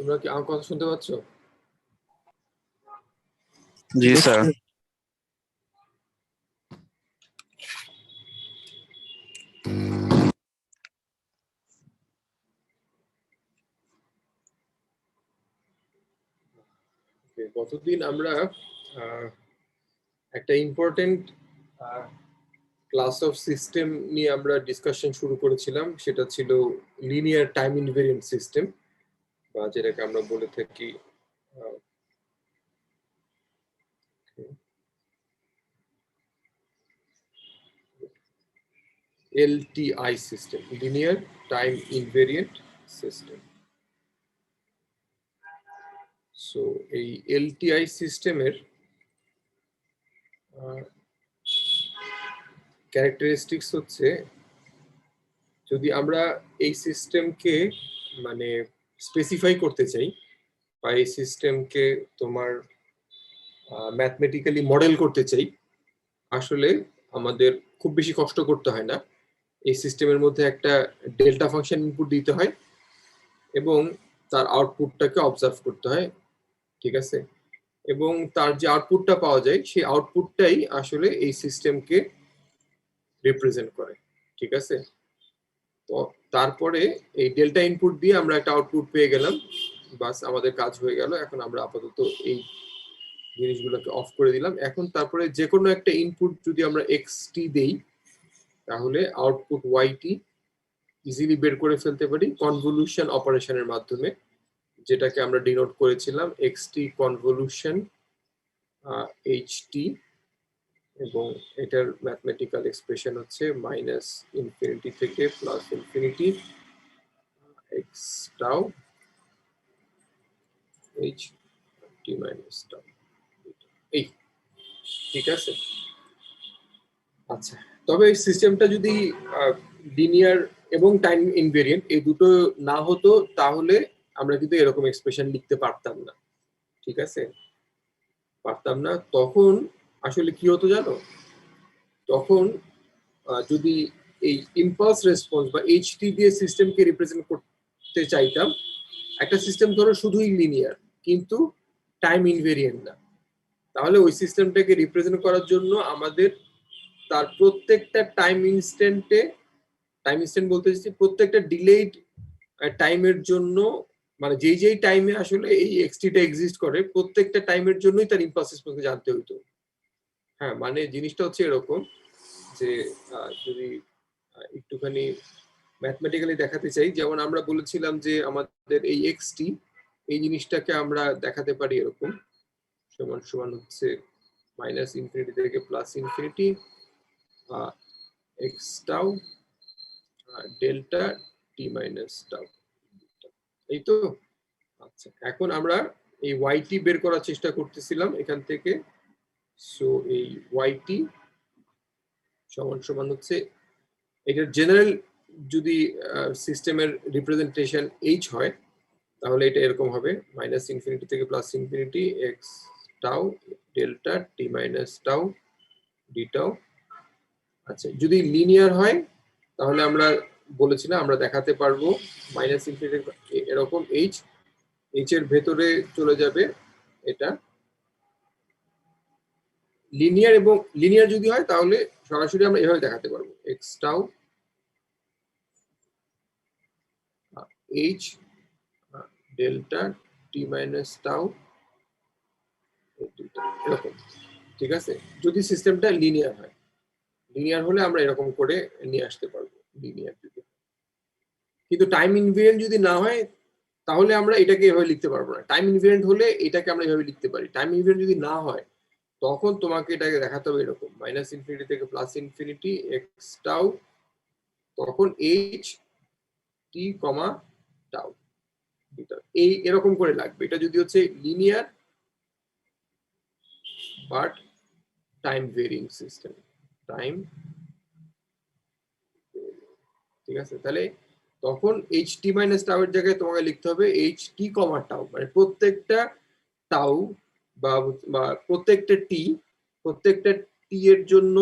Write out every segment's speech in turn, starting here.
তোমরা কি আমার কথা শুনতে পাচ্ছ? জি স্যার। গতদিন আমরা একটা ইম্পর্টেন্ট ক্লাস অফ সিস্টেম নিয়ে আমরা ডিসকাশন শুরু করেছিলাম, সেটা ছিল লিনিয়ার টাইম ইনভেরিয়েন্ট সিস্টেম, বা যেটাকে আমরা বলে থাকি LTI system, linear time invariant system. So এই LTI সিস্টেমের ক্যারেক্টারিস্টিক্স হচ্ছে, যদি আমরা এই সিস্টেমকে মানে স্পেসিফাই করতে চাই বা এই সিস্টেমকে তোমার ম্যাথমেটিক্যালি মডেল করতে চাই, আসলে আমাদের খুব বেশি কষ্ট করতে হয় না। এই সিস্টেমের মধ্যে একটা ডেল্টা ফাংশন ইনপুট দিতে হয় এবং তার আউটপুটটাকে অবজার্ভ করতে হয়, ঠিক আছে? এবং তার যে আউটপুটটা পাওয়া যায় সেই আউটপুটটাই আসলে এই সিস্টেমকে রিপ্রেজেন্ট করে, ঠিক আছে? তো তারপরে এই ডেল্টা ইনপুট দিয়ে আমরা একটা আউটপুট পেয়ে গেলাম, বাস আমাদের কাজ হয়ে গেল। এখন আমরা আপাতত এই জিনিসগুলোকে অফ করে দিলাম। এখন তারপরে যে কোনো একটা ইনপুট যদি আমরা xt দেই, তাহলে আউটপুট yt ইজিলি বের করে ফেলতে পারি কনভলিউশন অপারেশনের মাধ্যমে, যেটাকে আমরা ডিনোট করেছিলাম xt কনভলিউশন ht, এবং এটার ম্যাথমেটিক্যাল এক্সপ্রেশন হচ্ছে মাইনাস ইনফিনিটি থেকে plus infinity x tau h t minus tau, এই, ঠিক আছে? আচ্ছা, তবে এই সিস্টেমটা যদি লিনিয়ার এবং টাইম ইনভেরিয়েন্ট এই দুটো না হতো, তাহলে আমরা কিন্তু এরকম এক্সপ্রেশন লিখতে পারতাম না, ঠিক আছে? পারতাম না। তখন আসলে কি হতো জানো? তখন যদি এই ইম্পালস রেসপন্স বা এইচটি দিয়ে সিস্টেমকে রিপ্রেজেন্ট করতে চাইতাম, একটা সিস্টেম ধরো শুধুই লিনিয়ার কিন্তু টাইম ইনভেরিয়েন্ট না, তাহলে ওই সিস্টেমটাকে রিপ্রেজেন্ট করার জন্য আমাদের তার প্রত্যেকটা টাইম ইনস্ট্যান্ট বলতে চাইছি প্রত্যেকটা ডিলেড টাইমের জন্য, মানে যেই টাইমে আসলে এই এক্সটিটা এক্সিস্ট করে প্রত্যেকটা টাইমের জন্যই তার ইম্পালস রেসপন্সকে জানতে হইতো। হ্যাঁ, মানে জিনিসটা হচ্ছে এরকম যে যদি একটুখানি ম্যাথমেটিক্যালি দেখাতে চাই, যেমন আমরা বলেছিলাম যে আমাদের এই এক্সটি, এই জিনিসটাকে আমরা দেখাতে পারি এরকম, সমান সমান হচ্ছে মাইনাস ইনফিনিটি থেকে plus infinity x tau delta টি মাইনাস টাউ, এই তো। আচ্ছা, এখন আমরা এই yt বের করার চেষ্টা করতেছিলাম এখান থেকে। সো এই yt সমান সমান হচ্ছে, এটার জেনারেল যদি সিস্টেমের রিপ্রেজেন্টেশন h হয়, তাহলে এটা এরকম হবে মাইনাস ইনফিনিটি থেকে plus infinity x tau delta টি মাইনাস টাউ ডি টাউ। আচ্ছা, যদি লিনিয়ার হয় তাহলে আমরা বলেছিলাম আমরা দেখাতে পারবো মাইনাস ইনফিনিটি এরকম h এর ভেতরে চলে যাবে এটা। লিনিয়ার এবং লিনিয়ার যদি হয় তাহলে সরাসরি আমরা এভাবে দেখাতে পারবো x টাউ h ডেল্টা টি মাইনাস টাউ এরকম, ঠিক আছে? যদি সিস্টেমটা লিনিয়ার হয়, লিনিয়ার হলে আমরা এরকম করে নিয়ে আসতে পারবো লিনিয়ার যদি। কিন্তু টাইম ইনভেরিয়েন্ট যদি না হয় তাহলে আমরা এটাকে এভাবে লিখতে পারবো না। টাইম ইনভেরিয়েন্ট হলে এটাকে আমরা এভাবে লিখতে পারি। টাইম ইনভেরিয়েন্ট যদি না হয় তখন তোমাকে এটাকে দেখাতে হবে এরকম মাইনাস ইনফিনিটি থেকে প্লাস ইনফিনিটি এক্স টাউ, তখন এইচ টি কমা টাউ, এই এরকম করে লাগবে। এটা যদি হচ্ছে linear but time ভেরিং system, time, ঠিক আছে? তাহলে তখন এইচ টি মাইনাস টাউ এর জায়গায় তোমাকে লিখতে হবে এইচ টি কমা টাউ, মানে প্রত্যেকটা টাউ বা প্রত্যেকটা টি এর জন্য,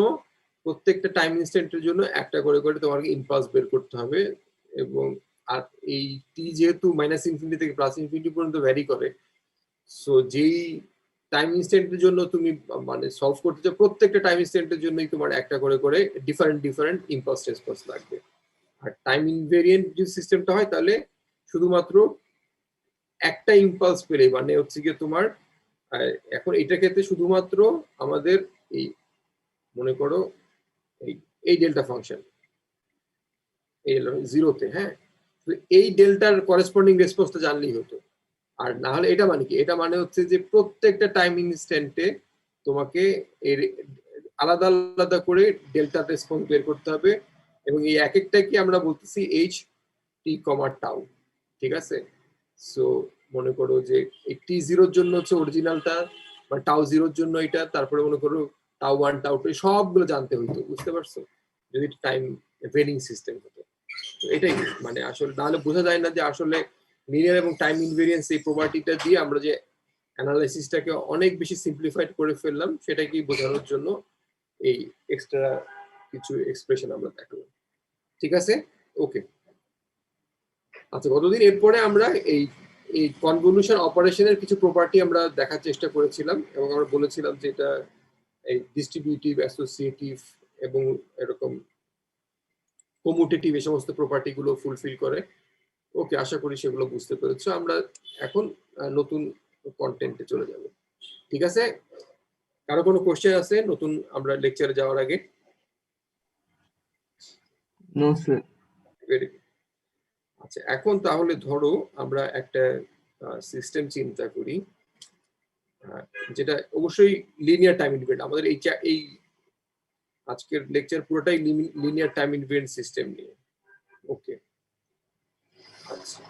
প্রত্যেকটা টাইম ইনস্ট্যান্টের জন্য একটা করে করে তোমাকে ইম্পালস বের করতে হবে, এবং আর এই টি যেহেতু মাইনাস ইনফিনিটি থেকে প্লাস ইনফিনিটি পর্যন্ত ভ্যারি করে, সো যেই টাইম ইনস্ট্যান্টের জন্য তুমি মানে সলভ করতে চাও, প্রত্যেকটা টাইম ইনস্ট্যান্টের জন্যই তোমার একটা করে ডিফারেন্ট ইম্পালস রেসপন্স লাগবে। আর টাইম ইনভেরিয়েন্ট যে সিস্টেমটা হয়, তাহলে শুধুমাত্র একটা ইম্পালস পেলেই, মানে হচ্ছে গিয়ে তোমার এখন এটা ক্ষেত্রে শুধুমাত্র আমাদের এই মনে করো এই ডেল্টা ফাংশন এই জিরোতে, হ্যাঁ, তো এই ডেল্টার করেসপন্ডিং রেসপন্সটা জানলেই হতো। আর না হলে এটা মানে কি, এটা মানে হচ্ছে যে প্রত্যেকটা টাইম ইনস্ট্যান্টে তোমাকে এর আলাদা আলাদা করে ডেল্টা রেসপন্স বের করতে হবে, এবং এই এক একটাকে আমরা বলতেছি এইচ টি কমা টাউ, ঠিক আছে? সো মনে করো যে এই টি জিরোর জন্য হচ্ছে অরিজিনালটা, বা টাউ জিরোর জন্য এটা, তারপরে মনে করো টাউ ওয়ান টাউ টু সবগুলো জানতে হইতো, বুঝতে পারছো, যদি টাইম ভেরিং সিস্টেম হতো। তো এটাই মানে আসলে, নাহলে বোঝা যায় না যে আসলে লিনিয়ার এবং টাইম ইনভেরিয়েন্স এই প্রপার্টিটা দিয়ে আমরা যে অ্যানালাইসিসটাকে অনেক বেশি সিম্পলিফাইড করে ফেললাম, সেটাকে বোঝানোর জন্য এই এক্সট্রা কিছু এক্সপ্রেশন আমরা দেখালাম, ঠিক আছে? ওকে, আচ্ছা, গতদিন এরপরে আমরা এই এই কনভলিউশন অপারেশনের কিছু প্রপার্টি আমরা দেখার চেষ্টা করেছিলাম, এবং আমরা বলেছিলাম যে এটা এই ডিস্ট্রিবিউটিভ, অ্যাসোসিয়েটিভ এবং এরকম কমিউটেটিভ এই সমস্ত প্রপার্টি গুলো ফুলফিল করে। ওকে, আশা করি সেগুলো বুঝতে পেরেছো। আমরা এখন নতুন কন্টেন্টে চলে যাব, ঠিক আছে? কারো কোনো কোশ্চেন আছে নতুন আমরা লেকচারে যাওয়ার আগে? No sir. Very good. আচ্ছা, এখন তাহলে ধরো আমরা একটা সিস্টেম চিন্তা করি, যেটা অবশ্যই লিনিয়ার টাইম ইনভেরিয়েন্ট। আমাদের এই আজকের লেকচার পুরোটাই লিনিয়ার টাইম ইনভেরিয়েন্ট সিস্টেম নিয়ে। ওকে, আচ্ছা,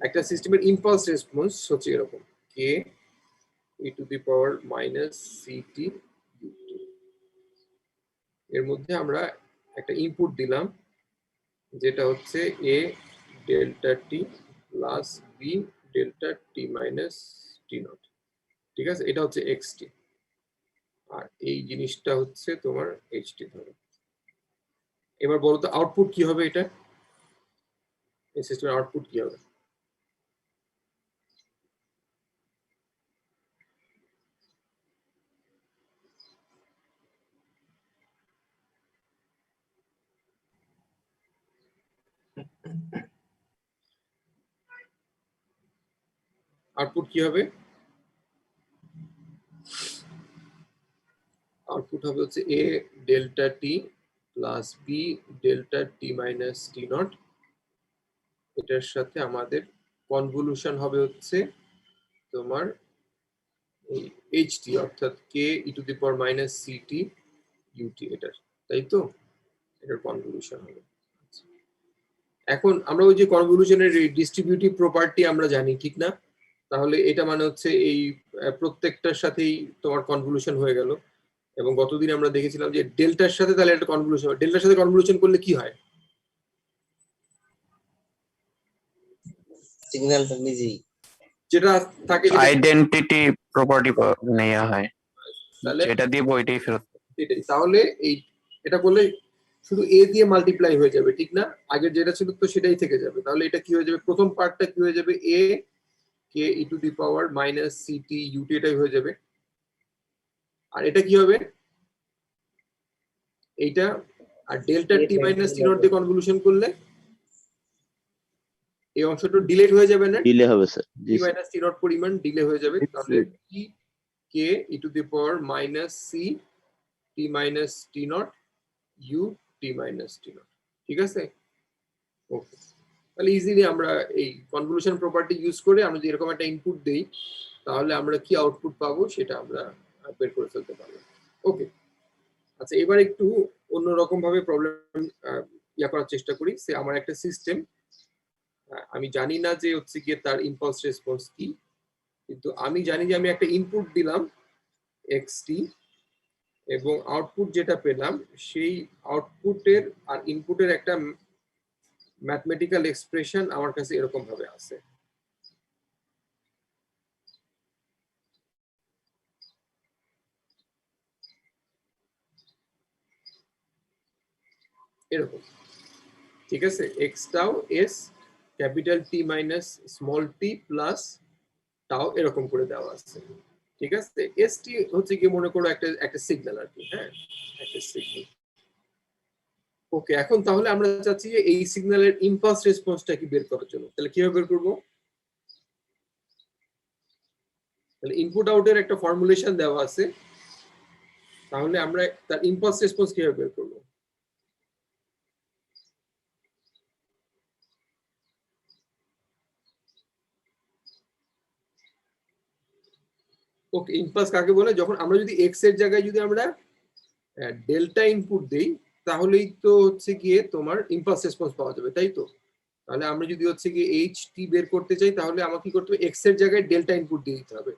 একটা সিস্টেমের ইম্পালস রেসপন্স হচ্ছে এরকম, k e to the power minus c t u t. এর মধ্যে আমরা একটা ইনপুট দিলাম, যেটা হচ্ছে এ ডেল্টা টি প্লাস বি ডেল্টা টি মাইনাস টি নট, ঠিক আছে? এটা হচ্ছে এক্স টি, আর এই জিনিসটা হচ্ছে তোমার এইচ টি ধরো। এবার বলো তো আউটপুট কি হবে, এটা এই সিস্টেমের আউটপুট কি হবে? আউটপুট কি হবে? আউটপুট হবে হচ্ছে এ ডেল্টা টি প্লাস বি ডেল্টা টি মাইনাস টি নট, এটার সাথে আমাদের কনভলিউশন হবে হচ্ছে তোমার এইচ টি, অর্থাৎ k e to the power minus c t u t, এটার, তাই তো? এটার কনভলিউশন হবে। এখন আমরা ওই যে কনভলিউশনের ডিস্ট্রিবিউটিভ প্রপার্টি আমরা জানি, ঠিক না? তাহলে এটা মানে হচ্ছে এই প্রত্যেকটার সাথেই তোমার কনভলিউশন হয়ে গেল। এবং গতদিন আমরা দেখেছিলাম যে ডেল্টার সাথে তাহলে একটা কনভলিউশন হয়, ডেল্টার সাথে কনভলিউশন করলে কি হয়? সিগন্যালটা নিজেই যেটা থাকে আইডেন্টিটি প্রপার্টি নেওয়া হয়, তাহলে যেটা দিব ওইটাই ফেরত। এটাই, তাহলে এই এটা করলে শুধু এ দিয়ে মাল্টিপ্লাই হয়ে যাবে, ঠিক না? আগের যেটা ছিল তো সেটাই থেকে যাবে। তাহলে এটা কি হয়ে যাবে, প্রথম পার্টটা কি হয়ে যাবে, a k e to the power minus c t u t, এটাই হয়ে যাবে। আর এটা কি হবে, এইটা, আর ডেল্টা টি মাইনাস টি নট দিয়ে কনভলিউশন করলে এই অংশটা ডিলেট হয়ে যাবে না? ডিলে হবে sir, g t sir. Minus টি নট পরিমাণ ডিলে হয়ে যাবে। তাহলে p k e to the power minus c t minus T naught u t minus T naught, ঠিক আছে? ওকে, তাহলে ইজিলি আমরা এই কনভলিউশন প্রপার্টি ইউজ করে আমরা যদি এরকম একটা ইনপুট দেই, তাহলে আমরা কি আউটপুট পাবো সেটা আমরা বের করে ফেলতে পারবো। ওকে, আচ্ছা, এবার একটু অন্যরকম ভাবে প্রবলেম ইয়া করার চেষ্টা করি। সে আমার একটা সিস্টেম, আমি জানি না যে হচ্ছে গিয়ে তার ইম্পালস রেসপন্স কি, কিন্তু আমি জানি যে আমি একটা ইনপুট দিলাম এক্সটি, এবং আউটপুট যেটা পেলাম সেই আউটপুটের আর ইনপুটের একটা ম্যাথমেটিক্যাল এক্সপ্রেশন আমার কাছে এরকম ভাবে আছে। এরকম, ঠিক আছে? X tau s capital t minus small t plus tau এরকম করে দেওয়া আছে, ঠিক আছে। এসটি হচ্ছে কি মনে করো একটা একটা সিগন্যাল আর কি, হ্যাঁ, একটা সিগন্যাল। ওকে, এখন তাহলে আমরা চাচ্ছি যে এই সিগন্যালের ইম্পালস রেসপন্সটা কি বের করার জন্য, তাহলে কিভাবে বের করবো? তাহলে ইনপুট আউটের একটা ফর্মুলেশন দেওয়া আছে, তাহলে আমরা তার ইম্পালস রেসপন্স কিভাবে বের করবো? ওকে, ইম্পালস কাকে বলে? যখন আমরা যদি এক্স এর জায়গায় যদি আমরা ডেল্টা ইনপুট দেই, তাহলেই তো হচ্ছে গিয়ে তোমার ইম্পালস রেসপন্স পাওয়া যাবে, তাই তো? তাহলে আমরা যদি হচ্ছে গিয়ে এইচ টি বের করতে চাই, তাহলে আমাকে কি করতে হবে? এক্স এর জায়গায় ডেল্টা ইনপুট দিয়ে দিতে হবে।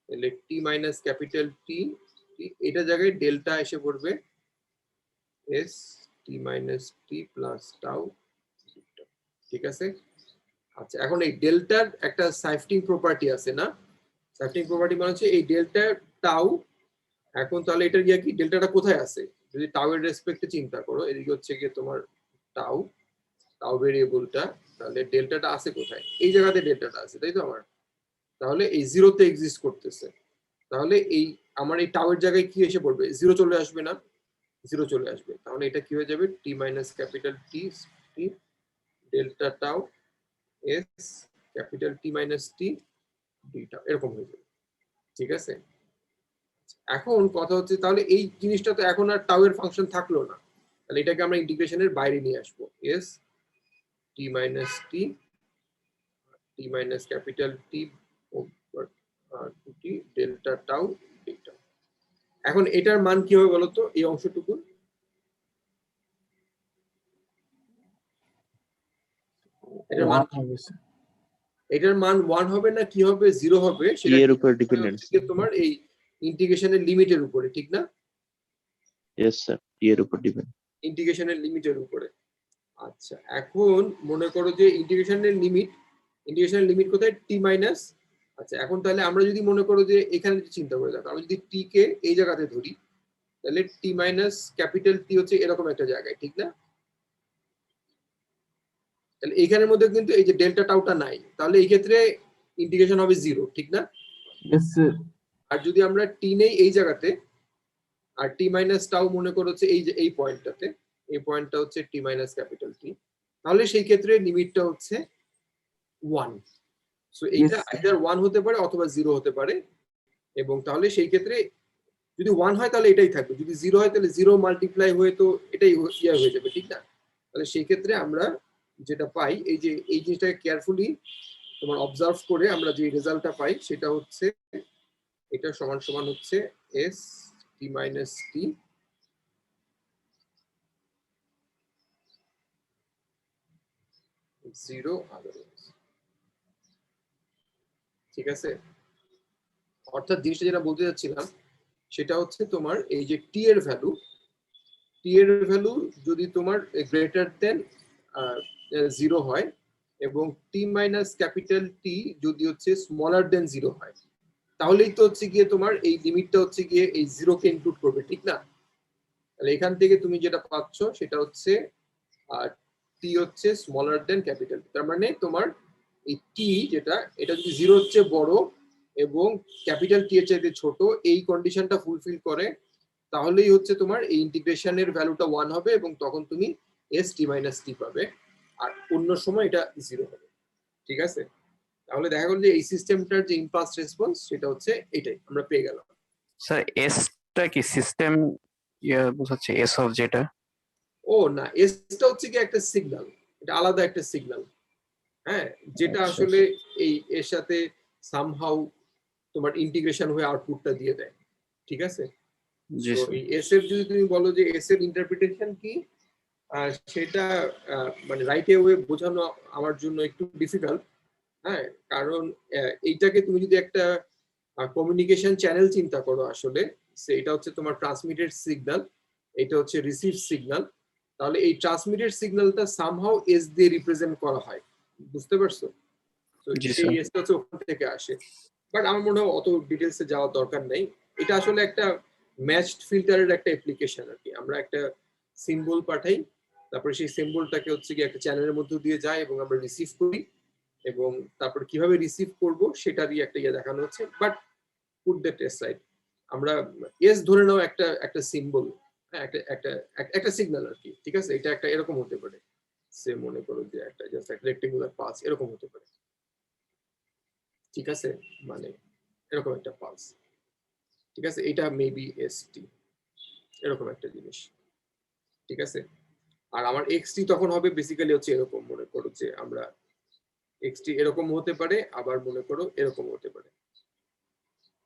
তাহলে টি মাইনাস ক্যাপিটাল টি, এটা জায়গায় ডেল্টা এসে পড়বে এস টি মাইনাস টি প্লাস টাউ, ঠিক আছে। আচ্ছা, এখন এই ডেল্টার একটা সাইফটিং প্রপার্টি আছে না? সাইফটিং প্রপার্টি মানে হচ্ছে এই ডেল্টা টাউ, এখন তাহলে এটা গিয়ে কি ডেল্টাটা কোথায় আছে? যদি টাউ এর রেসপেক্টে চিন্তা করো, এদিকে হচ্ছে গিয়ে তোমার টাউ, টাউ ভেরিয়েবলটা, তাহলে ডেল্টাটা আছে কোথায়? এই জায়গাতে ডেল্টাটা আছে, তাই তো আমার? তাহলে এই জিরোতে এক্সিস্ট করতেছে, তাহলে এই আমার এই টাউ এর জায়গায় কি এসে পড়বে? জিরো চলে আসবে না? জিরো চলে আসবে, তাহলে এটা কি হয়ে যাবে? T minus capital t t delta tau s capital t minus t ডিটা, এরকম হয়ে যাবে, ঠিক আছে। এখন কথা হচ্ছে তাহলে এই জিনিসটা তো এখন আর টাউ এর ফাংশন থাকলো না, তাহলে এটাকে আমরা ইন্টিগ্রেশনের বাইরে নিয়ে আসবো। S T minus t, t minus capital t t delta tau ডিটা। এখন এটার মান কি হবে বলতো, এই অংশটুকু? এটার মান এটার মান 1 হবে না কি হবে, 0 হবে, সেটা এর উপর ডিপেন্ডেন্ট তোমার এই ইন্টিগ্রেশনের লিমিটের উপরে, ঠিক না? ইয়েস স্যার, এর উপর ডিপেন্ড। ইন্টিগ্রেশনের লিমিটের উপরে। আচ্ছা, এখন মনে করো যে ইন্টিগ্রেশনের লিমিট কোথায়? টি মাইনাস। আচ্ছা, এখন তাহলে আমরা যদি মনে করো যে এখানে চিন্তা করে দেখো, আমরা যদি টি কে এই জায়গাতে ধরি, তাহলে টি মাইনাস ক্যাপিটাল টি হচ্ছে এরকম একটা জায়গায়, ঠিক না? তাহলে এইখানের মধ্যে কিন্তু এই যে ডেল্টা টাউটা নাই, তাহলে এই ক্ষেত্রে ইন্টিগ্রেশন হবে 0, ঠিক না? আর যদি আমরা টি নেই এই জায়গাতে, আর টি মাইনাস টাউ মনে করো হচ্ছে এই যে এই পয়েন্টটাতে, এই পয়েন্টটা হচ্ছে টি মাইনাস ক্যাপিটাল টি, তাহলে সেই ক্ষেত্রে লিমিটটা হচ্ছে 1। সো এইটা আইদার 1 হতে পারে অথবা 0 হতে পারে, এবং তাহলে সেই ক্ষেত্রে যদি 1 হয় তাহলে এটাই থাকবে, যদি 0 হয় তাহলে 0 মাল্টিপ্লাই হয়ে তো এটাই ইয়া হয়ে যাবে, ঠিক না? তাহলে সেই ক্ষেত্রে আমরা যেটা পাই, এই যে এই জিনিসটাকে কেয়ারফুলি তোমার অবজার্ভ করে আমরা যে রেজাল্টটা পাই সেটা হচ্ছে এটা সমান সমান হচ্ছে এস টি মাইনাস টি জিরো আদারওয়াইজ, ঠিক আছে। অর্থাৎ জিনিসটা যেটা বলতে যাচ্ছিলাম সেটা হচ্ছে তোমার এই যে টি এর ভ্যালু যদি তোমার গ্রেটার দেন 0 হয়, এবং টি মাইনাস ক্যাপিটাল টি যদি হচ্ছে স্মলার দেন 0 হয়, তাহলেই তো হচ্ছে গিয়ে তোমার এই লিমিটটা হচ্ছে গিয়ে এই 0 কে ইনক্লুড করবে, ঠিক না? তাহলে এখান থেকে তুমি যেটা পাচ্ছ সেটা হচ্ছে টি হচ্ছে স্মলার দেন ক্যাপিটাল, তার মানে তোমার এই টি যেটা, এটা যদি 0 হচ্ছে বড় এবং ক্যাপিটাল টি এর চাইতে ছোট, এই কন্ডিশনটা ফুলফিল করে, তাহলেই হচ্ছে তোমার এই ইন্টিগ্রেশনের ভ্যালুটা 1 হবে, এবং তখন তুমি এস টি মাইনাস টি পাবে, আর অন্য সময় এটা 0 হবে, ঠিক আছে। তাহলে দেখা গেল যে এই সিস্টেমটার যে ইম্পালস রেসপন্স সেটা হচ্ছে এটাই আমরা পেয়ে গেলাম। স্যার এসটা কি সিস্টেম বোঝাচ্ছে, এস অফ যেটা? ও না, এসটা হচ্ছে কি একটা সিগন্যাল, এটা আলাদা একটা সিগন্যাল, হ্যাঁ, যেটা আসলে এই এর সাথে সামহাউ তোমার ইন্টিগ্রেশন হয়ে আউটপুটটা দিয়ে দেয়, ঠিক আছে। জি তো স্যার। এই এস এর যদি তুমি বলো যে এস এর ইন্টারপ্রিটেশন কি, সেটা মানে রাইট ওয়ে বোঝানো আমার জন্য একটু ডিফিকাল্ট, হ্যাঁ, কারণ এইটাকে তুমি যদি একটা কমিউনিকেশন চ্যানেল চিন্তা করো, আসলে এটা হচ্ছে তোমার ট্রান্সমিটেড সিগন্যাল, এটা হচ্ছে রিসিভ সিগন্যাল, তাহলে এই ট্রান্সমিটেড সিগন্যালটা সামহাউ এস দিয়ে রিপ্রেজেন্ট করা হয়, বুঝতে পারছো? তো জি সেই স্যার। এসটা হচ্ছে ওখান থেকে আসে, বাট আমার মনে হয় অত ডিটেলসে যাওয়ার দরকার নেই। এটা আসলে একটা ম্যাচড ফিল্টারের একটা অ্যাপ্লিকেশন আর কি, আমরা একটা সিম্বল পাঠাই, তারপরে সেই সিম্বলটাকে হচ্ছে কি একটা চ্যানেলের মধ্যে দিয়ে যায় এবং আমরা রিসিভ করি, এবং তারপর কিভাবে রিসিভ করব সেটা দিয়ে একটা ইয়ে দেখানো হচ্ছে। বাট পুট দ্যাট এসাইড, আমরা এস ধরে নাও একটা একটা সিম্বল, একটা একটা একটা সিগন্যাল আর কি, ঠিক আছে? এটা একটা এরকম হতে পারে, সে মনে করো যে একটা জাস্ট একটা রেক্টেঙ্গুলার পালস এরকম হতে পারে, ঠিক আছে? মানে এরকম একটা পালস, ঠিক আছে? এটা মেবি এসটি, এরকম একটা জিনিস, ঠিক আছে? আর আমার এক্সটি তখন হবে বেসিক্যালি হচ্ছে এরকম, মনে করো যে আমরা এক্সটি এরকম হতে পারে, আবার মনে করো এরকম হতে পারে।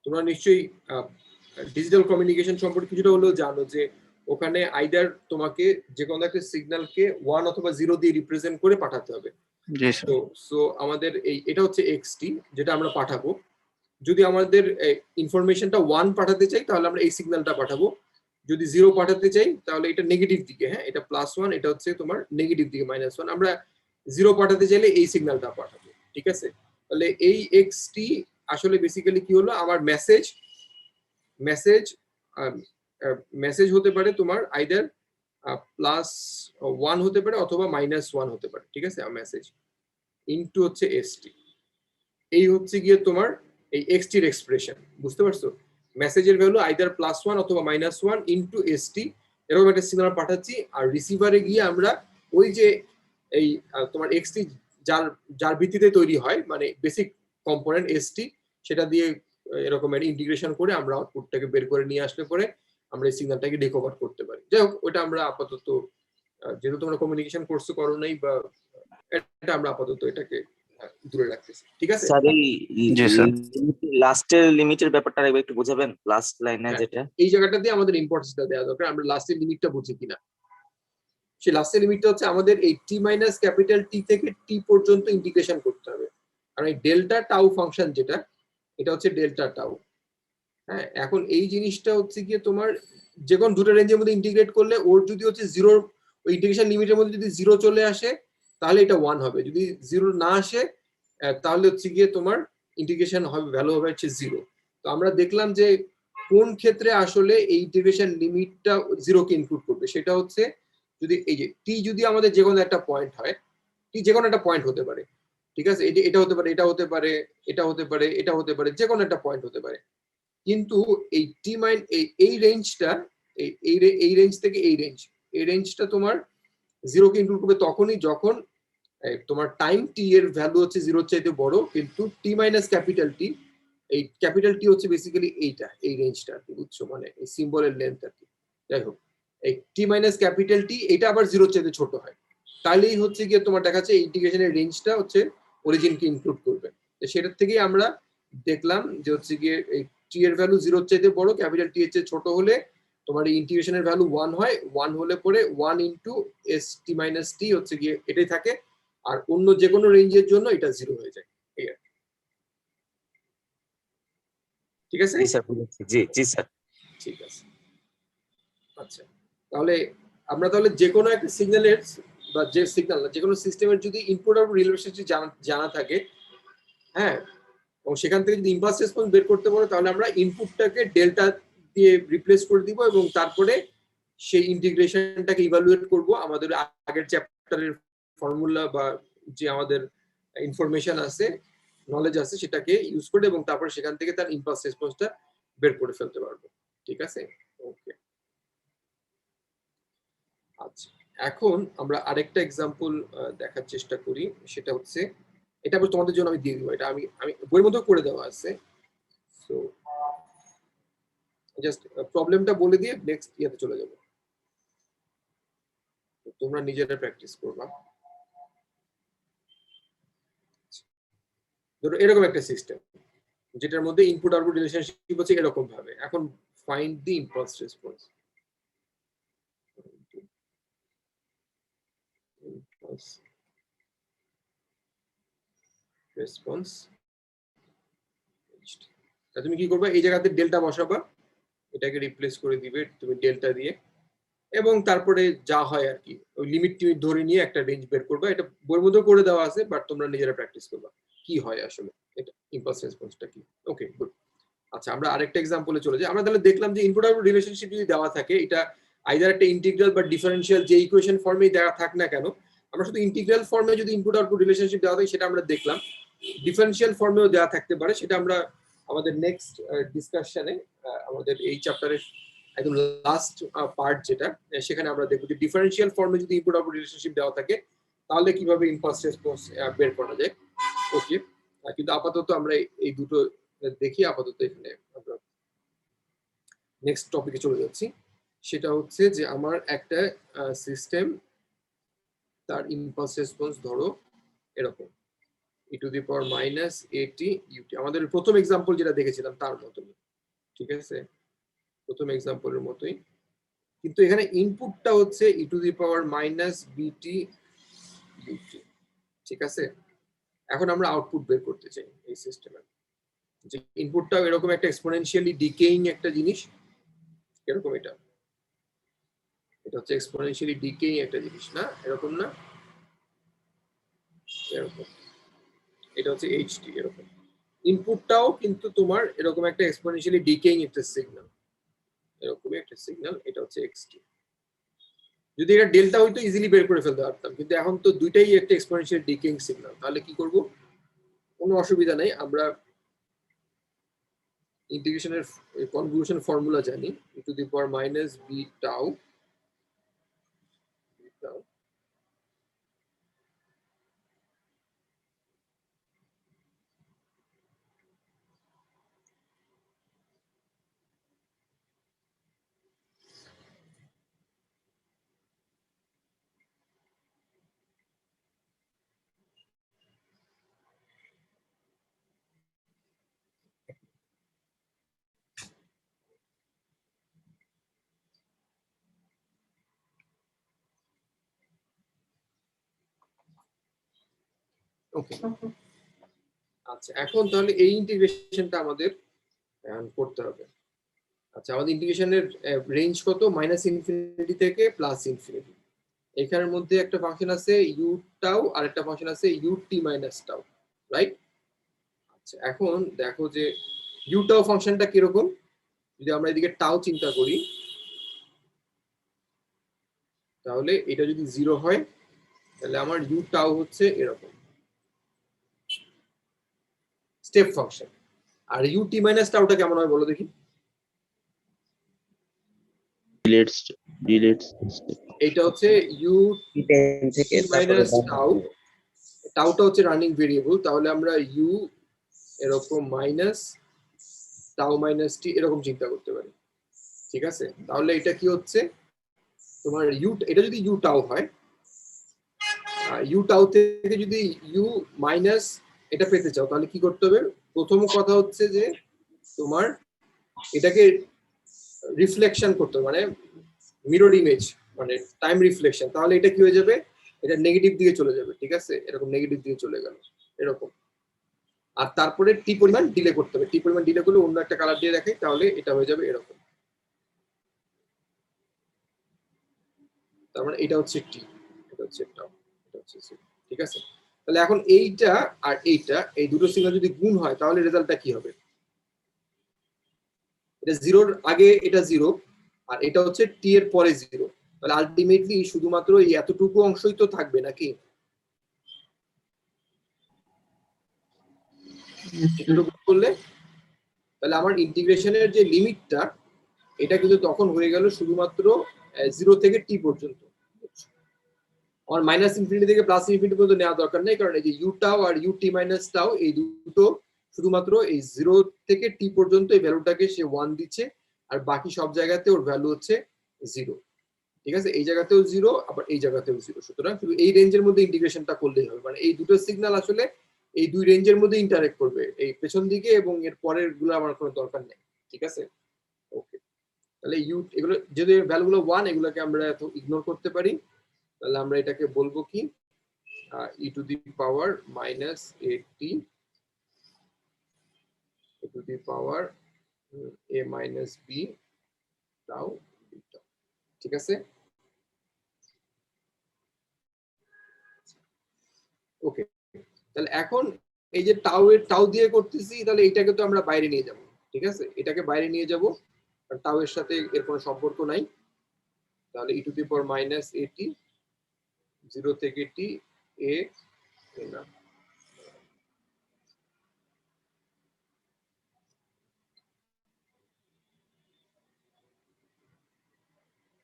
তোমরা নিশ্চয়ই ডিজিটাল কমিউনিকেশন সম্পর্কে কিছুটা হলেও জানো যে ওখানে আইদার তোমাকে যে কোনো একটা সিগন্যালকে 1 অথবা 0 দিয়ে রিপ্রেজেন্ট করে পাঠাতে হবে। জি স্যার। তো সো আমাদের এটা হচ্ছে এক্সটি যেটা আমরা পাঠাবো। যদি আমাদের ইনফরমেশনটা 1 পাঠাতে চাই তাহলে আমরা এই সিগন্যালটা পাঠাবো, যদি 0 পাঠাতে চাই তাহলে এটা নেগেটিভ দিকে, হ্যাঁ এটা +1, এটা হচ্ছে তোমার নেগেটিভ দিকে -1, আমরা 0 পাঠাতে চাইলে এই সিগন্যালটা পাঠাবো, ঠিক আছে? তাহলে এই এক্সটি আসলে বেসিক্যালি কি হলো, আমার মেসেজ মেসেজ মেসেজ হতে পারে তোমার আইদার +1 হতে পারে অথবা -1 হতে পারে, ঠিক আছে? মেসেজ ইনটু হচ্ছে এসটি, এই হচ্ছে গিয়ে তোমার এই এক্সটির এক্সপ্রেশন, বুঝতে পারছো? মেসেজের ভ্যালু আইদার +1 অথবা -1 ইনটু এসটি, এরকম একটা সিগন্যাল পাঠাচ্ছি। আর রিসিভারে গিয়ে আমরা ওই যে এই তোমার এক্সটি যার যার ভিত্তিতে তৈরি হয়, মানে বেসিক কম্পোনেন্ট এসটি, সেটা দিয়ে এরকম ইন্টিগ্রেশন করে আমরা আউটপুটটাকে বের করে নিয়ে আসলে পরে আমরা এই সিগন্যালটাকে রিকভার করতে পারি। যাই হোক, ওটা আমরা আপাতত যেহেতু তোমরা কমিউনিকেশন কোর্স করো নাই, বা এটা আমরা আপাতত এটাকে দূরে রাখতেছি, ঠিক আছে? স্যার এই জি স্যার। লাস্টের লিমিটের ব্যাপারটা একটু বোঝাবেন, লাস্ট লাইনে হ্যাঁ, যেটা এই জায়গাটা দিয়ে আমাদের ইম্পর্টেন্সটা দেওয়া দরকার, আমরা লাস্টের লিমিটটা বুঝি কিনা। সেই লাস্টের লিমিটটা হচ্ছে আমাদের এই টি মাইনাস ক্যাপিটাল টি থেকে টি পর্যন্ত ইন্টিগ্রেশন করতে হবে। আর এই ডেল্টা টাউ ফাংশন যেটা, এটা হচ্ছে ডেল্টা টাউ। হ্যাঁ, এখন এই জিনিসটা হচ্ছে গিয়ে তোমার যে কোনো দুটো রেঞ্জের মধ্যে ইন্টিগ্রেট করলে ওর যদি হচ্ছে জিরোর ওই ইন্টিগ্রেশন লিমিটের মধ্যে যদি 0 চলে আসে তাহলে এটা 1 হবে, যদি 0 না আসে তাহলে হচ্ছে গিয়ে তোমার ইন্টিগ্রেশন হবে, ভ্যালু হবে হচ্ছে 0। তো আমরা দেখলাম যে কোন ক্ষেত্রে আসলে এই ইন্টিগ্রেশন লিমিটটা 0 কে ইনক্লুড করবে, সেটা হচ্ছে যদি এই যে টি যদি আমাদের যে কোনো একটা পয়েন্ট হয়, টি যে কোনো একটা পয়েন্ট হতে পারে, ঠিক আছে? এটা হতে পারে, এটা হতে পারে, এটা হতে পারে, এটা হতে পারে, যে কোনো একটা পয়েন্ট হতে পারে। কিন্তু এই টি মাইন এই রেঞ্জটা, এই রেঞ্জ থেকে এই রেঞ্জটা তোমার 0 কে ইনক্লুড করবে তখনই যখন তোমার টাইম টি এর ভ্যালু হচ্ছে 0 এর চাইতে বড়, কিন্তু টি মাইনাস ক্যাপিটাল টি, এই ক্যাপিটাল টি হচ্ছে বেসিক্যালি এইটা, এই রেঞ্জটা আর কি, বুঝছো? মানে এই সিম্বলের লেন্থ আর কি। যাই হোক, এই টি মাইনাস ক্যাপিটাল টি এটা আবার 0 এর চাইতে ছোট হয়, তাহলেই হচ্ছে গিয়ে তোমার দেখাচ্ছে ইন্টিগ্রেশনের রেঞ্জটা হচ্ছে অরিজিনকে ইনক্লুড করবে। তো সেটার থেকেই আমরা দেখলাম যে হচ্ছে গিয়ে এই টি এর ভ্যালু 0 এর চাইতে বড়, ক্যাপিটাল টি এর চেয়ে ছোট হলে তোমার এই ইন্টিগ্রেশনের ভ্যালু 1 হয়, 1 হলে পরে 1 ইনটু এস টি মাইনাস টি হচ্ছে গিয়ে এটাই থাকে, আর অন্য যে কোনো রেঞ্জের জন্য এটা 0 হয়ে যায়, ঠিক আছে? জি স্যার বুঝেছি, জি জি স্যার। ঠিক আছে, আচ্ছা। তাহলে আমরা তাহলে যে কোনো একটা সিগন্যালের বা যে সিগন্যাল যে কোনো সিস্টেমের যদি ইনপুট আউটপুট রিলেশনশিপ জানা থাকে, হ্যাঁ, এবং সেখান থেকে যদি ইম্পালস রেসপন্স বের করতে পারো, তাহলে আমরা ইনপুটটাকে ডেল্টা দিয়ে রিপ্লেস করে দিব এবং তারপরে সেই ইন্টিগ্রেশনটাকে ইভালুয়েট করব আমাদের আগের চ্যাপ্টারের ফর্মুলা বা যে আমাদের ইনফরমেশন আছে, নলেজ আছে, সেটাকে ইউজ করে, এবং তারপরে সেখান থেকে তার ইম্পালস রেসপন্সটা বের করে ফেলতে পারবো, ঠিক আছে? ওকে, আচ্ছা। এখন আমরা আরেকটা এক্সাম্পল দেখার চেষ্টা করি, সেটা হচ্ছে এটা আবার তোমাদের জন্য আমি দিয়ে দিব, এটা আমি বইয়ের মধ্যে করে দেওয়া আছে। সো জাস্ট প্রবলেমটা বলে দিয়ে নেক্সট ইয়াতে চলে যাব, তোমরা নিজেরা প্র্যাকটিস করবা। ধরো এরকম একটা সিস্টেম যেটার মধ্যে ইনপুট আউটপুট রিলেশনশিপ হচ্ছে এরকম ভাবে। এখন find the impulse response. Response, তুমি কি করবে, এই জায়গাতে ডেল্টা বসাবা, এটাকে রিপ্লেস করে দিবে তুমি ডেল্টা দিয়ে, এবং তারপরে যা হয় আর কি ওই লিমিট টিমিট ধরে নিয়ে একটা রেঞ্জ বের করবা। এটা বইয়ের মধ্যে করে দেওয়া আছে, বাট তোমরা নিজেরা প্র্যাকটিস করবা কি হয় আসলে এটা ইম্পালস রেসপন্সটা কি। ওকে, গুড। আচ্ছা, আমরা আরেকটা এক্সাম্পলে চলে যাই। আমরা তাহলে দেখলাম যে ইনপুট আউটপুট রিলেশনশিপ যদি দেওয়া থাকে, এটা আইদার একটা ইন্টিগ্রাল বা ডিফারেন্সিয়াল যে ইকুয়েশন ফর্মেই দেওয়া থাক না কেন, আমরা শুধু ইন্টিগ্রাল ফর্মে যদি ইনপুট আউটপুট রিলেশনশিপ দেওয়া থাকে সেটা আমরা দেখলাম, ডিফারেন্সিয়াল ফর্মেও দেওয়া থাকতে পারে, সেটা আমরা আমাদের নেক্সট ডিসকাশনে আমাদের এই চ্যাপ্টারের একদম লাস্ট পার্ট যেটা সেখানে আমরা দেখবো যে ডিফারেন্সিয়াল ফর্মে যদি ইনপুট আউটপুট রিলেশনশিপ দেওয়া থাকে তাহলে কিভাবে ইম্পালস রেসপন্স বের করা যায়। ওকে, কিন্তু আপাতত আমরা এই দুটো দেখি। আপাতত এখানে আমরা নেক্সট টপিকে চলে যাচ্ছি, সেটা হচ্ছে যে আমার একটা সিস্টেম, তার ইম্পালস রেসপন্স ধরো এরকম e⁻−at ut, আমাদের প্রথম এক্সাম্পল যেটা দেখেছিলাম তার মতই, ঠিক আছে, প্রথম এক্সাম্পলের মতোই, কিন্তু এখানে ইনপুটটা হচ্ছে e⁻−bt ut, ঠিক আছে। এখন আমরা আউটপুট বের করতে চাই এই সিস্টেমের, যে ইনপুটটাও এরকম একটা এক্সপোনেনশিয়ালি ডিকেইং একটা জিনিস, এরকম এটা হচ্ছে এক্সপোনেনশিয়ালি ডিকেইং একটা জিনিস না, এরকম না, এরকম, এটা হচ্ছে ht, এরকম ইনপুটটাও কিন্তু তোমার এরকম একটা এক্সপোনেনশিয়ালি ডিকেইং একটা সিগন্যাল, এরকমই একটা সিগন্যাল, এটা হচ্ছে xt। যদি এটা ডেল্টা হইতো ইজিলি বের করে ফেলতে পারতাম, কিন্তু এখন তো দুইটাই একটা এক্সপোনেনশিয়াল ডিকেইং সিগন্যাল, তাহলে কি করব? কোনো অসুবিধা নাই, আমরা ইন্টিগ্রেশনের কনভলিউশন ফর্মুলা জানি, e⁻−b tau ওকে। আচ্ছা, এখন তাহলে এই ইন্টিগ্রেশনটা আমাদের করতে হবে। আচ্ছা, আমাদের ইন্টিগ্রেশনের রেঞ্জ কত? -ইনফিনিটি থেকে +ইনফিনিটি। এখানের মধ্যে একটা ফাংশন আছে u tau আর একটা ফাংশন আছে ut−tau, রাইট? আচ্ছা, এখন দেখো যে u tau ফাংশনটা কিরকম, যদি আমরা এদিকে টাউ চিন্তা করি তাহলে এটা যদি 0 হয় তাহলে আমার u tau হচ্ছে এরকম স্টেপ ফাংশন। আর ut−tauটা কেমন হয় বলো দেখি? Delete step. এটা হচ্ছে ut−tau, টাউটা হচ্ছে রানিং ভেরিয়েবল, তাহলে আমরা u এরকম -tau−t এরকম চিন্তা করতে পারি, ঠিক আছে। তাহলে এটা কি হচ্ছে তোমার এটা যদি u tau হয়, u tau থেকে যদি u মাইনাস এটা পেতে চাও তাহলে কি করতে হবে? প্রথম কথা হচ্ছে যে তোমার এটাকে রিফ্লেকশন করতে হবে, মানে মিরর ইমেজ, মানে টাইম রিফ্লেকশন, তাহলে এটা কি হয়ে যাবে? এটা নেগেটিভ দিকে চলে যাবে, ঠিক আছে, এরকম নেগেটিভ দিকে চলে গেল এরকম। আর তারপরে টি পরিমাণ ডিলে করতে হবে, টি পরিমাণ ডিলে করলে অন্য একটা কালার দিয়ে রাখে, তাহলে এটা হয়ে যাবে এরকম। তার মানে এটা হচ্ছে টি, এটা হচ্ছে টাউ, এটা হচ্ছে সি, ঠিক আছে। তাহলে এখন এইটা আর এইটা, এই দুটো সিগন্যাল যদি গুণ হয় তাহলে রেজাল্টটা কি হবে? এটা 0-র আগে এটা 0 আর এটা হচ্ছে টি এর পরে 0, তাহলে আলটিমেটলি শুধুমাত্র এই এতটুকু অংশই তো থাকবে নাকি? এতটুকু করলে তাহলে আমার ইন্টিগ্রেশনের যে লিমিটটা এটা কিন্তু তখন হয়ে গেল শুধুমাত্র 0 থেকে টি পর্যন্ত। আমার -ইনফিনিটি থেকে +ইনফিনিটি পর্যন্ত নেওয়া দরকার নেই, কারণ এই যে u tau আর ut−tau এই দুটো শুধুমাত্র এই 0 থেকে টি পর্যন্ত এই ভ্যালুটাকে সে 1 দিচ্ছে, আর বাকি সব জায়গাতে ওর ভ্যালু হচ্ছে 0, ঠিক আছে। এই জায়গাতেও 0, আবার এই জায়গাতেও 0, সুতরাং শুধু এই রেঞ্জের মধ্যে ইন্টিগ্রেশনটা করলেই হবে, মানে এই দুটো সিগন্যাল আসলে এই দুই রেঞ্জের মধ্যে ইন্টারঅ্যাক্ট করবে, এই পেছন দিকে এবং এর পরের গুলো আমার কোনো দরকার নেই, ঠিক আছে। ওকে, তাহলে এগুলো যদি ভ্যালুগুলো 1, এগুলোকে আমরা এত ইগনোর করতে পারি, তাহলে আমরা এটাকে বলবো কি e⁻−at e⁻a−b tau, ঠিক আছে। ওকে, তাহলে এখন এই যে টাউ দিয়ে করতেছি, তাহলে এইটাকে তো আমরা বাইরে নিয়ে যাব, ঠিক আছে, এটাকে বাইরে নিয়ে যাব, কারণ টাউ এর সাথে এর কোনো সম্পর্ক নাই। তাহলে ই টু দি পাওয়ার মাইনাস এটি 0 থেকে টি এ না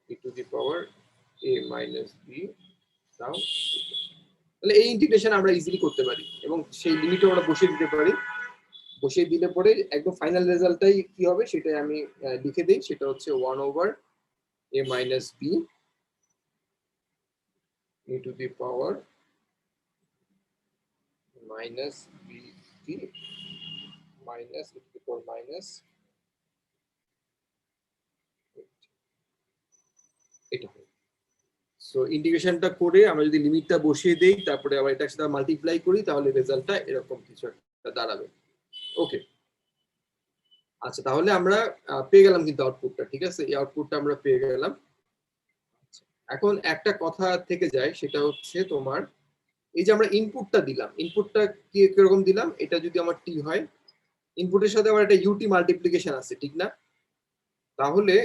e to the power a minus b tau. তাহলে এই ইন্টিগ্রেশন আমরা ইজিলি করতে পারি এবং সেই লিমিটও আমরা বসিয়ে দিতে পারি। বসিয়ে দিলে পরে একদম ফাইনাল রেজাল্টটাই কি হবে সেটাই আমি লিখে দিই, সেটা হচ্ছে 1 over A minus B E to the power minus B T minus E to the power minus এটা হবে। সো ইন্টিগ্রেশনটা করে আমরা যদি লিমিটটা বসিয়ে দেই তারপরে আবার এটার সাথে মাল্টিপ্লাই করি তাহলে রেজাল্টটা এরকম কিছু একটা দাঁড়াবে। ওকে, আচ্ছা তাহলে আমরা পেয়ে গেলাম কিন্তু আউটপুটটা, ঠিক আছে, এই আউটপুটটা আমরা পেয়ে গেলাম। এখন একটা কথা থেকে যায়, সেটা হচ্ছে তোমার এই যে আমরা ইনপুটটা দিলাম, ইনপুটটা কি কিরকম দিলাম, এটা যদি আমার টি হয়, ইনপুটের সাথে আমার একটা ইউটি মাল্টিপ্লিকেশন আছে, ঠিক না? তাহলে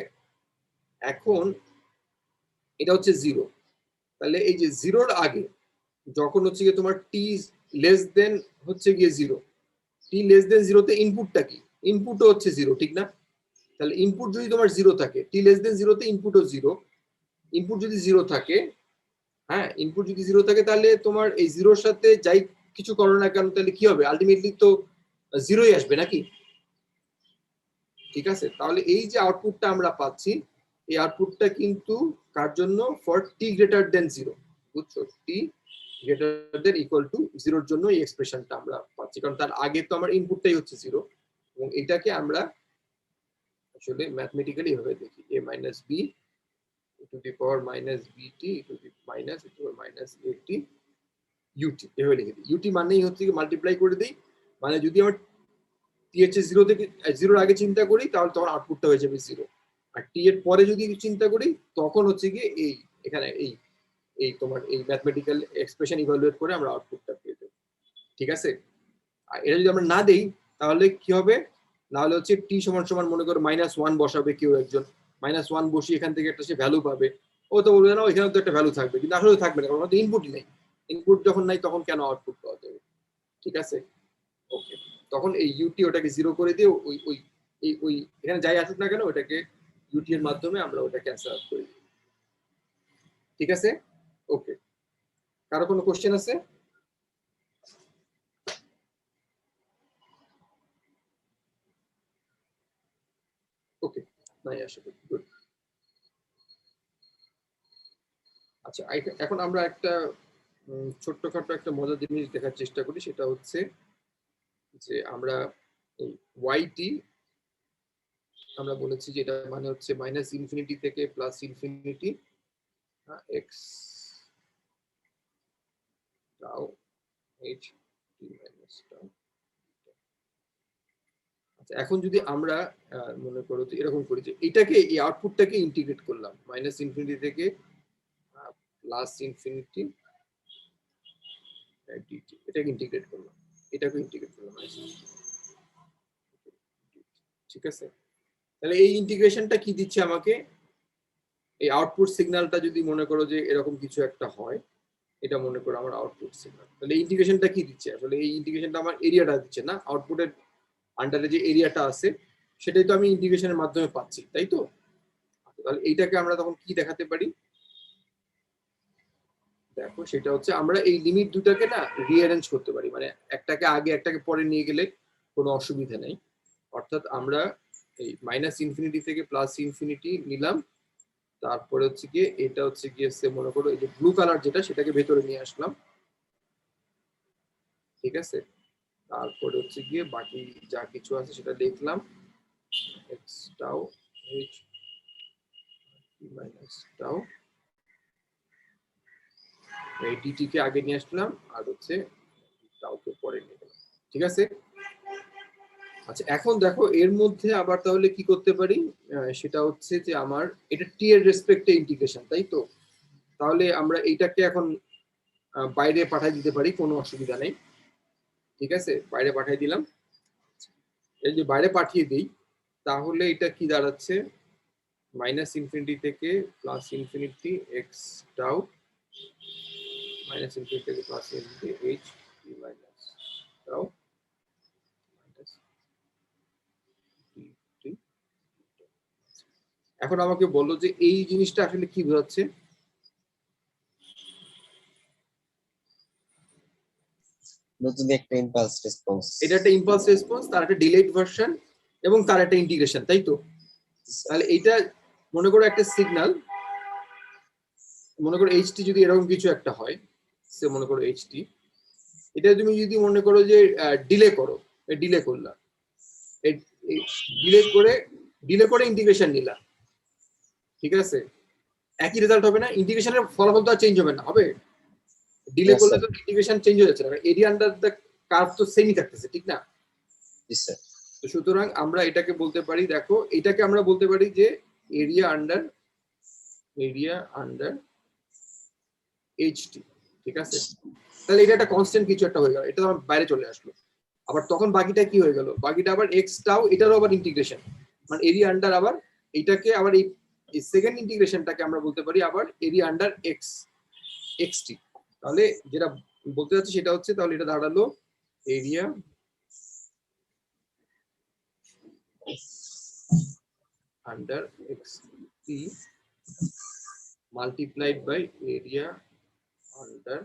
এখন এটা হচ্ছে 0, তাহলে এই যে 0-র আগে যখন হচ্ছে গিয়ে তোমার টি লেস দেন হচ্ছে গিয়ে 0, টি লেস দেন 0-তে ইনপুটটা কি, ইনপুটও হচ্ছে 0, ঠিক না? তাহলে ইনপুট যদি তোমার 0 থাকে, টি লেস দেন 0-তে ইনপুটও 0, ইনপুট যদি 0 থাকে, হ্যাঁ ইনপুট যদি 0 থাকে তাহলে তোমার এই 0-র সাথে যাই কিছু করো না কেন তাহলে কি হবে, আলটিমেটলি তো 0ই আসবে নাকি? ঠিক আছে, তাহলে এই যে আউটপুটটা আমরা পাচ্ছি, এই আউটপুটটা কিন্তু কার জন্য, ফর টি গ্রেটার দেন 0, বুঝছো, টি গ্রেটার দেন ইকুয়াল টু 0-র জন্য এই এক্সপ্রেশনটা আমরা পাচ্ছি, কারণ তার আগে তো আমার ইনপুটটাই হচ্ছে 0, এবং এটাকে আমরা আসলে ম্যাথমেটিক্যালি এভাবে দেখি, a minus B to the power minus BT to the minus to minus AT UT, এভাবে লিখে দিই। ইউটি মানেই হচ্ছে কি মাল্টিপ্লাই করে দিই, মানে যদি আমার টি এর 0 থেকে 0-র আগে চিন্তা করি তাহলে তখন আউটপুটটা হয়ে যাবে 0, আর টি এর পরে যদি চিন্তা করি তখন হচ্ছে গিয়ে এই এখানে এই এই তোমার এই ম্যাথমেটিক্যাল এক্সপ্রেশন ইভালুয়েট করে আমরা আউটপুটটা পেয়ে যাবো, ঠিক আছে? আর এটা যদি আমরা না দেই তাহলে কি হবে, না হলে হচ্ছে টি সমান সমান মনে করো -1 বসাবে কেউ একজন, -1 বসিয়ে এখান থেকে একটা সে ভ্যালু পাবে, ও তো বলবে না এখানে তো একটা ভ্যালু থাকবে, কিন্তু আসলে থাকবে না, কারণ আমাদের ইনপুটই নেই, ইনপুট যখন নাই তখন কেন আউটপুট পাওয়া যাবে, ঠিক আছে? ওকে, তখন এই ইউটি ওটাকে 0 করে দিয়ে ওই ওই এই ওই এখানে যাই আসুক না কেন ওটাকে ইউটি এর মাধ্যমে আমরা ওটা ক্যান্সেল আউট করি, ঠিক আছে? ওকে, কারো কোনো কোশ্চেন আছে? ওকে, নাই আসলে গুড। আচ্ছা এখন আমরা একটা ছোট্টখাটো একটা মজার জিনিস দেখার চেষ্টা করি, সেটা হচ্ছে যে আমরা এই ওয়াইটি আমরা বলেছি যে এটা মানে হচ্ছে মাইনাস ইনফিনিটি থেকে plus infinity x tau H t minus tau. আচ্ছা এখন যদি আমরা মনে করো যে এরকম করি যে এটাকে এই আউটপুটটাকে ইন্টিগ্রেট করলাম মাইনাস ইনফিনিটি থেকে প্লাস ইনফিনিটি ডিটি, এটাকে ইন্টিগ্রেট করলাম, এটাকে ইন্টিগ্রেট করলাম, ঠিক আছে? তাহলে এই ইন্টিগ্রেশনটা কি দিচ্ছে আমাকে, এই আউটপুট সিগন্যালটা যদি মনে করো যে এরকম কিছু একটা হয়, এটা মনে করো আমার আউটপুট সিগন্যাল, তাহলে এই ইন্টিগ্রেশনটা কি দিচ্ছে, আসলে এই ইন্টিগ্রেশনটা আমার এরিয়াটা দিচ্ছে না, আউটপুটের আন্ডারে যে এরিয়াটা আছে সেটাই তো আমি ইন্টিগ্রেশনের মাধ্যমে পাচ্ছি, তাই তো? তাহলে এইটাকে আমরা তখন কি দেখাতে পারি, দেখো সেটা হচ্ছে আমরা এই লিমিট দুটাকে না রিঅ্যারেঞ্জ করতে পারি, মানে একটাকে আগে একটাকে পরে নিয়ে গেলে কোনো অসুবিধা নেই, অর্থাৎ আমরা এই মাইনাস ইনফিনিটি থেকে প্লাস ইনফিনিটি নিলাম, তারপরে হচ্ছে গিয়ে এটা হচ্ছে গিয়ে মনে করো এই যে ব্লু কালার যেটা সেটাকে ভেতরে নিয়ে আসলাম, ঠিক আছে? তারপরে হচ্ছে গিয়ে বাকি যা কিছু আছে সেটা দেখলাম, x tau H minus tau, এই ডিটি কে আগে নিয়ে আসলাম আর হচ্ছে টাউকে পরে নিয়ে গেলাম, ঠিক আছে? আচ্ছা এখন দেখো এর মধ্যে আবার তাহলে কি করতে পারি, সেটা হচ্ছে যে আমার এটা টি এর রেসপেক্টে ইন্টিগ্রেশন, তাই তো? তাহলে আমরা এইটাকে এখন বাইরে পাঠিয়ে দিতে পারি, কোনো অসুবিধা নেই, ঠিক আছে? বাইরে পাঠিয়ে দিলাম, এই যে বাইরে পাঠিয়ে দিই তাহলে এটা কি দাঁড়াচ্ছে, মাইনাস ইনফিনিটি থেকে plus infinity x tau minus infinity থেকে plus infinity h t minus tau minus t t. এখন আমাকে বলো যে এই জিনিসটা আসলে কি বোঝাচ্ছে? নতুন একটা ইম্পালস রেসপন্স। এটা একটা ইম্পালস রেসপন্স, তার একটা ডিলেড ভার্সন এবং তার একটা ইন্টিগ্রেশন, তাই তো? তাহলে এইটা মনে করো একটা সিগন্যাল, মনে করো এইচটি যদি এরকম কিছু একটা হয়, সে মনে করো এইচটি, এটা তুমি যদি মনে করো যে ডিলে করো, ডিলে করলা, ডিলে করে ইন্টিগ্রেশন নিলা, ঠিক আছে? একই রেজাল্ট হবে না, ইন্টিগ্রেশনের ফলাফল তো আর চেঞ্জ হবে না, হবে? ডিলে Yes, করলে sir. তো ইন্টিগ্রেশন চেঞ্জ হয়ে যাচ্ছে না, এরিয়া আন্ডার দ্য কার্ভ তো সেমই থাকতেছে, ঠিক না? জি স্যার। তো সুতরাং আমরা এটাকে বলতে পারি, দেখো এটাকে আমরা বলতে পারি যে এরিয়া আন্ডার এইচটি, ঠিক আছে? তাহলে এটা একটা কনস্ট্যান্ট কিছু একটা হয়ে গেল, এটা আমার বাইরে চলে আসলো। আবার তখন বাকিটা কি হয়ে গেল? বাকিটা আবার এক্স টাও, এটারও আবার ইন্টিগ্রেশন, মানে এরিয়া আন্ডার আবার এইটাকে আবার এই সেকেন্ড ইন্টিগ্রেশনটাকে আমরা বলতে পারি আবার এরিয়া আন্ডার এক্সটি। তাহলে যেটা বলতে চাচ্ছি সেটা হচ্ছে, তাহলে এটা দাঁড়ালো area under XT multiplied by area under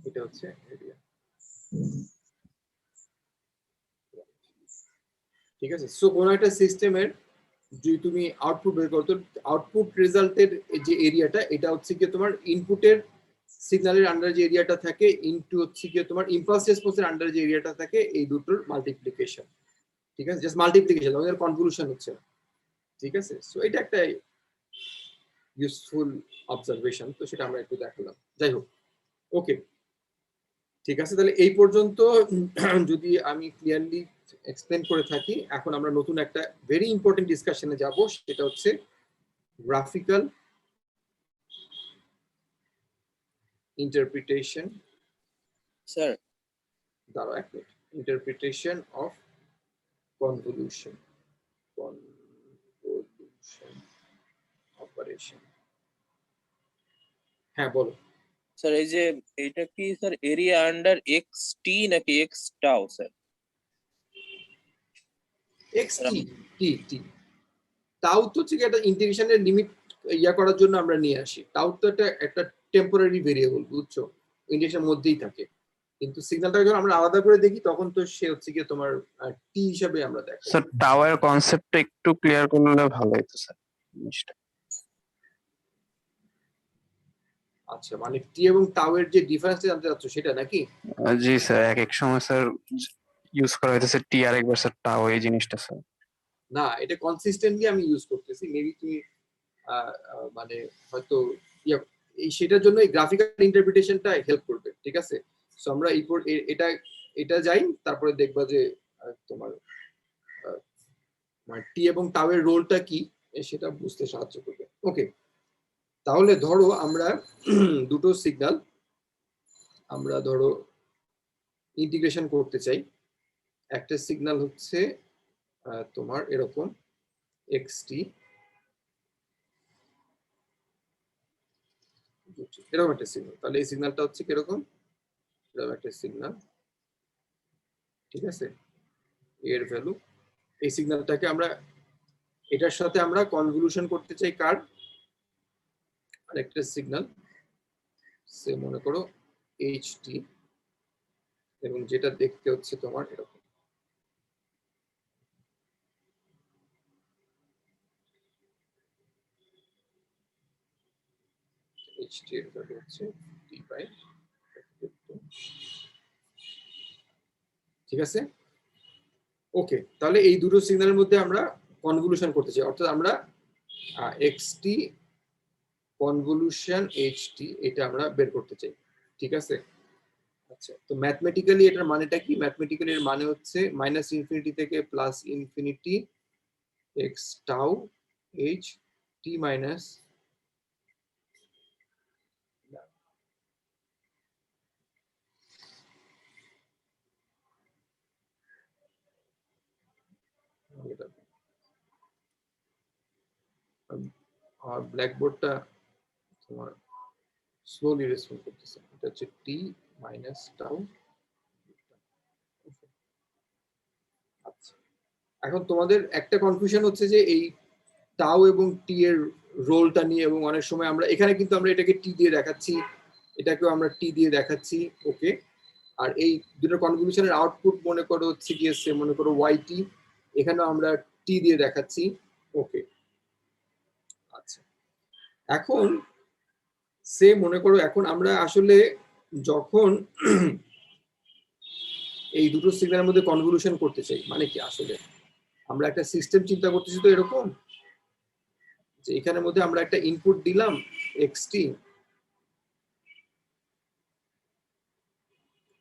এটা হচ্ছে এরিয়া, ঠিক আছে? সো কোন একটা সিস্টেমের যদি তুমি আউটপুট বের করো, তো আউটপুট রেজাল্টের যে এরিয়াটা, এটা হচ্ছে কি তোমার ইনপুটের সিগন্যালের আন্ডার যে এরিয়াটা থাকে ইনটু হচ্ছে কি তোমার ইম্পালস রেসপন্সের আন্ডার যে এরিয়াটা থাকে, এই দুটোর মাল্টিপ্লিকেশন, ঠিক আছে? জাস্ট মাল্টিপ্লিকেশন, আমাদের কনভলিউশন হচ্ছে না, ঠিক আছে? সো এটা একটা ইউজফুল অবজারভেশন, তো সেটা আমরা একটু দেখালাম। যাই হোক, ওকে, ঠিক আছে। তাহলে এই পর্যন্ত যদি আমি ক্লিয়ারলি এক্সপ্লেন করে থাকি, এখন আমরা নতুন একটা ভেরি ইম্পর্টেন্ট ডিসকাশনে যাব, সেটা হচ্ছে গ্রাফিক্যাল ইন্টারপ্রিটেশন। স্যার দাঁড়াও এক minute, interpretation of convolution operation. হ্যাঁ বলো। স্যার এই যে এটা কি স্যার এরিয়া আন্ডার এক্স টি নাকি এক্স টাও স্যার? এক্স টি টি টি তাও তো হচ্ছে একটা ইন্টিগ্রেশনের লিমিট ইয়া করার জন্য আমরা নিয়ে আসি। তাও তো একটা টেম্পোরারি ভেরিয়েবল, বুঝছো? ইন্টিগ্রেশনের মধ্যেই থাকে, কিন্তু সিগন্যালটা যখন আমরা আলাদা করে দেখি তখন তো সে হচ্ছে কি তোমার টি হিসাবে আমরা দেখি। স্যার টাওয়ার কনসেপ্টটা একটু ক্লিয়ার করলে ভালো হতো স্যার জিনিসটা। আচ্ছা, মানে টি এবং টাও এর যে ডিফারেন্সটা জানতে চাচ্ছ সেটা নাকি? জি স্যার, এক এক সময় স্যার ইউজ করা হইতেছে টি আর একবার স্যার টাও, এই জিনিসটা স্যার। না, এটা কনসিস্টেন্টলি আমি ইউজ করতেছি, মেবি তুমি মানে হয়তো এই সেটার জন্য এই গ্রাফিক্যাল ইন্টারপ্রিটেশনটা হেল্প করবে, ঠিক আছে? সো আমরা এটা এটা যাই, তারপরে দেখবা যে তোমার মানে টি এবং টাও এর রোলটা কি সেটা বুঝতে সাহায্য করবে। ওকে, তাহলে ধরো আমরা দুটো সিগন্যাল আমরা ধরো ইন্টিগ্রেশন করতে চাই। একটা সিগন্যাল হচ্ছে তোমার এরকম এক্সটি, এরকম একটা সিগন্যাল। তাহলে এই সিগন্যালটা হচ্ছে কিরকম, এরকম একটা সিগন্যাল, ঠিক আছে? এর ভ্যালু, এই সিগন্যালটাকে আমরা এটার সাথে আমরা কনভলিউশন করতে চাই কার, আরেকটা সিগন্যাল সে মনে করো এইচটি, এবং যেটা দেখতে হচ্ছে তোমার এরকম। এইচটি এর ভ্যালু হচ্ছে টি বাই, ঠিক আছে? ওকে, তাহলে এই দুটো সিগন্যালের মধ্যে আমরা কনভলিউশন করতে চাই, অর্থাৎ আমরা এক্সটি কনভলিউশন এইচটি এটা আমরা বের করতে চাই, ঠিক আছে? আচ্ছা, তো ম্যাথমেটিক্যালি এটার মানেটা কি? ম্যাথমেটিক্যালি এর মানে হচ্ছে মাইনাস ইনফিনিটি থেকে plus infinity x tau H t minus আমার ব্ল্যাকবোর্ডটা তোমার স্লোলি রেসপন্ড করতেছে। এটা হচ্ছে টি মাইনাস টাউ। আচ্ছা, এখন তোমাদের একটা কনফিউশন হচ্ছে যে এই টাউ এবং টি এর রোলটা নিয়ে, এবং অনেক সময় আমরা এখানে কিন্তু আমরা এটাকে টি দিয়ে দেখাচ্ছি, এটাকেও আমরা টি দিয়ে দেখাচ্ছি। ওকে, আর এই দুটো কনভলিউশনের আউটপুট মনে করো হচ্ছে গিয়ে মনে করো ওয়াইটি, এখানেও আমরা টি দিয়ে দেখাচ্ছি। ওকে, আচ্ছা, এখন মনে করো এখন আমরা আসলে যখন এই দুটো সিগন্যালের মধ্যে কনভলিউশন করতে চাই, মানে কি আসলে আমরা একটা সিস্টেম চিন্তা করতেছি তো এরকম যে এখানের মধ্যে আমরা একটা ইনপুট দিলাম এক্সটি,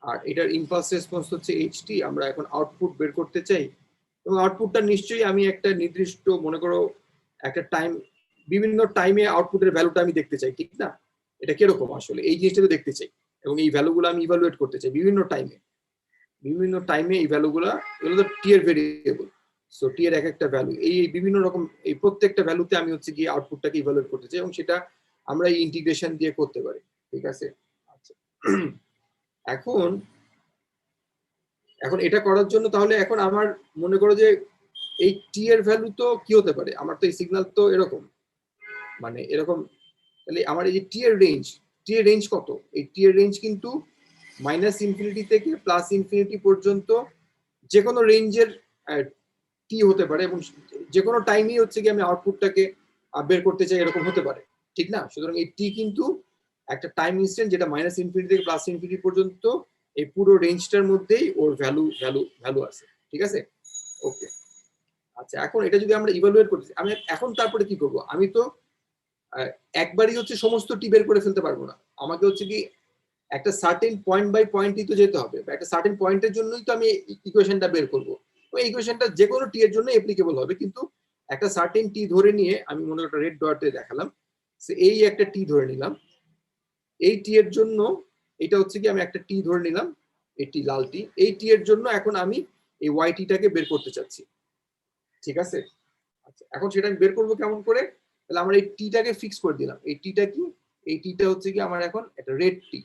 আর এটার ইম্পালস রেসপন্স হচ্ছে এইচটি। আমরা এখন আউটপুট বের করতে চাই, এবং আউটপুটটা নিশ্চয়ই আমি একটা নির্দিষ্ট মনে করো একটা টাইম, বিভিন্ন টাইমে আউটপুটের ভ্যালুটা আমি দেখতে চাই, ঠিক না? এটা কিরকম আসলে এই জিনিসটা তো দেখতে চাই, এবং এই ভ্যালুগুলো আমি ইভালুয়েট করতে চাই বিভিন্ন টাইমে এই ভ্যালুগুলো, এগুলো তো টি এর ভেরিয়েবল। সো টি এর এক একটা ভ্যালু, এই বিভিন্ন রকম এই প্রত্যেকটা ভ্যালুতে আমি হচ্ছে গিয়ে আউটপুটটাকে ইভালুয়েট করতে চাই, এবং সেটা আমরা এই ইন্টিগ্রেশন দিয়ে করতে পারি, ঠিক আছে? আচ্ছা, এখন এটা করার জন্য তাহলে এখন আমার মনে করো যে এই টি এর ভ্যালু তো কি হতে পারে, আমার তো এই সিগন্যাল তো এরকম, মানে এরকম, তাহলে আমার এই যে টি এর রেঞ্জ কত? এই টি এর রেঞ্জ কিন্তু মাইনাস ইনফিনিটি থেকে প্লাস ইনফিনিটি পর্যন্ত যে কোনো রেঞ্জের টি হতে পারে, এবং যে কোনো টাইমই হচ্ছে কি আমি আউটপুটটাকে বের করতে চাই এরকম হতে পারে, ঠিক না? সুতরাং এই টি কিন্তু একটা টাইম ইনস্ট্যান্ট যেটা মাইনাস ইনফিনিটি থেকে প্লাস ইনফিনিটি পর্যন্ত এই পুরো রেঞ্জটার মধ্যেই ওর ভ্যালু আছে, ঠিক আছে? ওকে, আচ্ছা, এখন এটা যদি আমরা ইভালুয়েট করতে, আমি এখন তারপরে কি করব? আমি তো একবারই হচ্ছে সমস্ত টি বের করে ফেলতে পারবো না, আমাকে হচ্ছে কি একটা সার্টেন পয়েন্ট বাই পয়েন্টই তো যেতে হবে, একটা সার্টেন পয়েন্টের জন্যই তো আমি ইকুয়েশনটা বের করবো। ওই ইকুয়েশনটা যে কোনো টি এর জন্য অ্যাপ্লিকেবল হবে, কিন্তু একটা সার্টেন টি ধরে নিয়ে আমি মনে একটা রেড ডটে দেখালাম, এই একটা টি ধরে নিলাম, এই টি এর জন্য এটা হচ্ছে কি আমি একটা টি ধরে নিলাম, এই টি লাল টি, এই টি এর জন্য এখন আমি এই ওয়াই টিটাকে বের করতে চাচ্ছি, ঠিক আছে? আচ্ছা, এখন সেটা আমি বের করবো কেমন করে? তাহলে আমরা এই টিটাকে ফিক্স করে দিলাম, এই টিটা কি, এই টিটা হচ্ছে কি আমার এখন একটা রেড টি,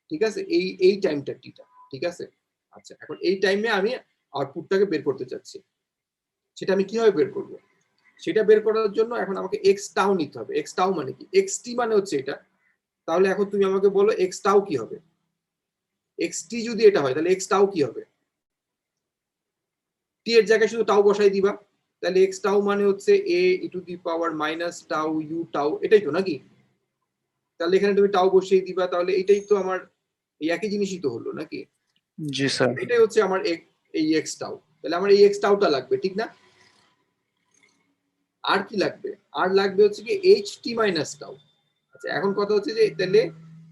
ঠিক আছে? এই টাইমটা টিটা, ঠিক আছে? আচ্ছা, এখন এই টাইমে আমি আউটপুটটাকে বের করতে চাচ্ছি, সেটা আমি কিভাবে বের করব? সেটা বের করার জন্য এখন আমাকে এক্স টাউ নিতে হবে। এক্স টাউ মানে কি? এক্স টি মানে হচ্ছে এটা, তাহলে এখন তুমি আমাকে বলো এক্স টাউ কি হবে? এক্স টি যদি এটা হয় তাহলে এক্স টাউ কি হবে? টি এর জায়গায় শুধু টাউ বসাই দিবা, তাহলে এক্স টাউ মানে হচ্ছে a e to the power minus tau u tau, এটাই তো নাকি? তাহলে এখানে তুমি টাউ বসিয়ে দিবা, তাহলে এটাই তো আমার এই একই জিনিসই তো হলো নাকি? জি স্যার। এটাই হচ্ছে আমার এই এক্স টাউ, তাহলে আমার এই এক্স টাউটা লাগবে, ঠিক না? আর কি লাগবে? আর লাগবে হচ্ছে কি এইচ টি মাইনাস টাউ। আচ্ছা, এখন কথা হচ্ছে যে তাহলে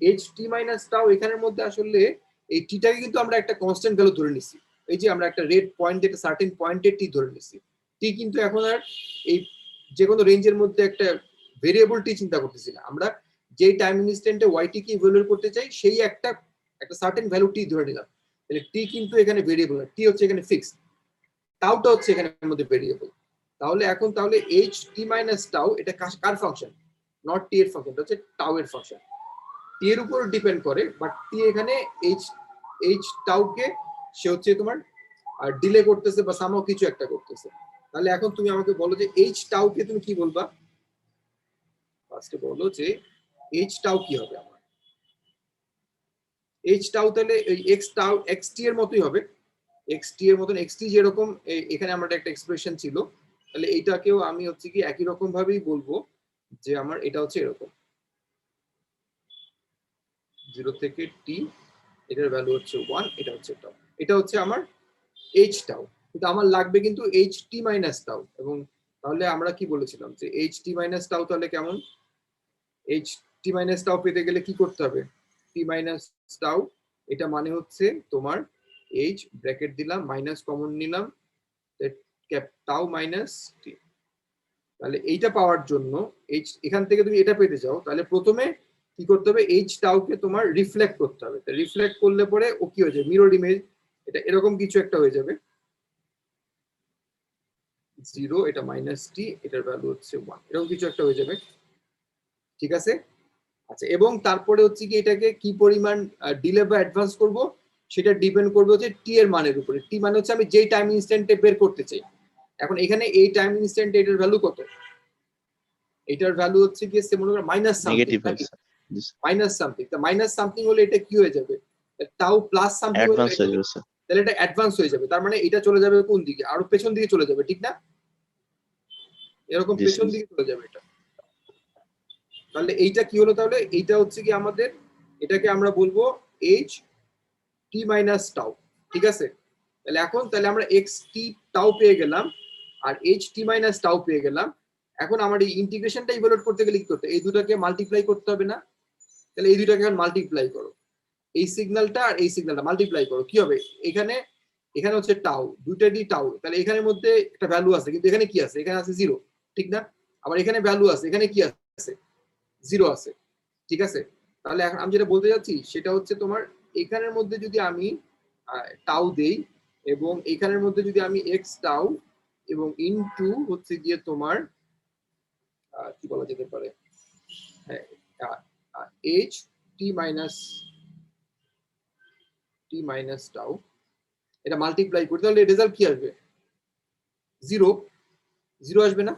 এইচ টি মাইনাস টাউ এখানের মধ্যে আসলে এই টিটাকে কিন্তু আমরা একটা কনস্ট্যান্ট ভ্যালু ধরে নিছি, এই যে আমরা একটা রেড পয়েন্ট, একটা সার্টেন পয়েন্টে টি ধরে নিছি। টি কিন্তু এখন আর এই যে কোনো রেঞ্জের মধ্যে একটা ভেরিয়েবল টি চিন্তা করতেছি না, আমরা যেই টাইম ইনস্ট্যান্টে ওয়াই টি কে ইভালুয়েট করতে চাই সেই একটা সার্টেন ভ্যালু টি ধরে নিলাম, তাহলে টি কিন্তু এখানে ভেরিয়েবল না, টি হচ্ছে এখানে ফিক্সড, টাউটা হচ্ছে এখানে মধ্যে ভেরিয়েবল। তাহলে এখন তাহলে এইচ টি মাইনাস টাউ এটা কার ফাংশন? নট টি এর ফাংশন, এটা হচ্ছে টাউ এর ফাংশন, টি এর উপর ডিপেন্ড করে, বাট টি এখানে এইচ টাউ কে সে হচ্ছে তোমার ডিলে করতেছে বা সামহাও কিছু একটা করতেছে। তাহলে এখন তুমি আমাকে বলো যে এইচ টাউ কে তুমি কি বলবা? ফার্স্টে বলো যে এইচ টাউ কি হবে আমার? এইচ টাউ তাহলে এই এক্স টাউ এক্স টি এর মতোই হবে, এক্স টি এর মতন, এক্স টি যেরকম এখানে আমার একটা এক্সপ্রেশন ছিল, তাহলে এইটাকেও আমি হচ্ছে কি একই রকম ভাবেই বলবো যে আমার এটা হচ্ছে এরকম 0 থেকে টি, এটার ভ্যালু হচ্ছে 1, এটা হচ্ছে টাউ, এটা হচ্ছে আমার এইচ টাউ, কিন্তু আমার লাগবে কিন্তু এইচ টি মাইনাস টাউ। এবং তাহলে আমরা কি বলেছিলাম যে এইচ টি মাইনাস টাউ তাহলে কেমন? এইচ টি মাইনাস টাউ পেতে গেলে কি করতে হবে? টি মাইনাস টাউ, এটা মানে হচ্ছে তোমার এইচ ব্র্যাকেট দিলাম, মাইনাস কমন নিলাম, টাউ মাইনাস টি। তাহলে এইটা পাওয়ার জন্য এইচ এখান থেকে তুমি এটা পেতে চাও, তাহলে প্রথমে কি করতে হবে? এইচ টাউকে তোমার রিফ্লেক্ট করতে হবে, রিফ্লেক্ট করলে পরে ও কি হয়ে যাবে? মিরর ইমেজ, এটা এরকম কিছু একটা হয়ে যাবে, 0, এটা মাইনাস টি, এটার ভ্যালু হচ্ছে 1, এরকম কিছু একটা হয়ে যাবে। ঠিক আছে? আচ্ছা, এবং তারপরে হচ্ছে কি এটাকে কি পরিমাণ ডিলে বা অ্যাডভান্স করব সেটা ডিপেন্ড করবে হচ্ছে টি এর মানের উপরে। টি মানে হচ্ছে আমি যেই টাইম ইনস্ট্যান্টে বের করতে চাই। এখন এখানে এই টাইম ইনস্ট্যান্টে এটার ভ্যালু কত? এটার ভ্যালু হচ্ছে কি মনে করো মাইনাস সামথিং, নেগেটিভ নাকি স্যার। জি স্যার, মাইনাস সামথিং। তা মাইনাস সামথিং হলে এটা কি হয়ে যাবে? টাউ প্লাস সামথিং হলে অ্যাডভান্স হয়ে যাবে স্যার। তাহলে এটা অ্যাডভান্স হয়ে যাবে। তার মানে এটা চলে যাবে কোন দিকে? আরো পেছন দিকে চলে যাবে, ঠিক না? এরকম জি পেছন স্যার। দিকে চলে যাবে এটা। তাহলে এইটা কি হলো? তাহলে এইটা হচ্ছে কি আমাদের, এটাকে আমরা বলবো এইচ টি মাইনাস টাউ, ঠিক আছে? তাহলে এখন তাহলে আমরা এক্স টি টাউ পেয়ে গেলাম আর এইচ টি মাইনাস টাউ পেয়ে গেলাম। এখন আমার এই ইন্টিগ্রেশনটা ইভালুয়েট করতে গেলে কি করতে? এই দুটাকে মাল্টিপ্লাই করতে হবে না? তাহলে এই দুটাকে এখন মাল্টিপ্লাই করো, এই সিগন্যালটা আর এই সিগন্যালটা মাল্টিপ্লাই করো, কি হবে? এখানে এখানে হচ্ছে টাউ, দুইটারই টাউ, তাহলে এখানের মধ্যে একটা ভ্যালু আছে, কিন্তু এখানে কি আছে? এখানে আছে জিরো, ঠিক না? আবার এখানে ভ্যালু আছে, এখানে কি আছে? জিরো আছে, ঠিক আছে? তাহলে এখন আমি যেটা বলতে যাচ্ছি সেটা হচ্ছে তোমার এখানের মধ্যে যদি আমি টাউ দেই এবং এখানের মধ্যে যদি আমি এক্স টাউ এবং ইনটু হচ্ছে গিয়ে তোমার কি বলা যেতে পারে, এইচ টি মাইনাস টাউ, এটা মাল্টিপ্লাই করি, তাহলে রেজাল্ট কি আসবে? জিরো। জিরো আসবে না?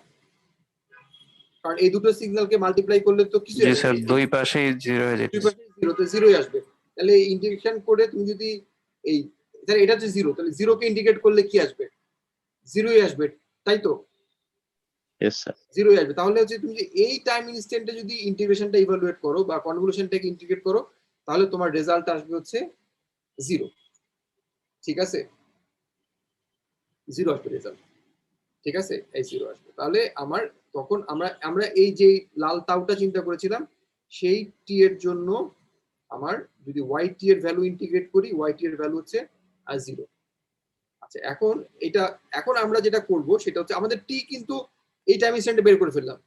কারণ এই দুটো সিগন্যালকে মাল্টিপ্লাই করলে তো কিছু জি স্যার, দুই পাশেই জিরো হয়ে যেতেছে। জিরোতে জিরোই আসবে। তাহলে ইন্টিগ্রেশন করে তুমি যদি এই, তাহলে এটা হচ্ছে জিরো, তাহলে জিরোকে ইন্টিগ্রেট করলে কি আসবে? জিরোই আসবে, তাই তো? Yes sir. জিরোই আসবে। তাহলে হচ্ছে তুমি যে এই টাইম ইনস্ট্যান্টে যদি ইন্টিগ্রেশনটা ইভালুয়েট করো বা কনভলিউশনটাকে ইন্টিগ্রেট করো, তাহলে তোমার রেজাল্ট আসবে হচ্ছে জিরো, ঠিক আছে? জিরো আসবে রেজাল্ট, ঠিক আছে? এই জিরো আসবে। তাহলে আমার তখন আমরা আমরা এই যে লাল তাউটা চিন্তা করেছিলাম সেই টি এর জন্য আমার যদি ওয়াই টি এর ভ্যালু ইন্টিগ্রেট করি, ওয়াই টি এর ভ্যালু হচ্ছে জিরো। আচ্ছা, এখন এটা, এখন আমরা যেটা করব সেটা হচ্ছে আমাদের টি কিন্তু এই টাইম ইনস্ট্যান্টে বের করে ফেললাম,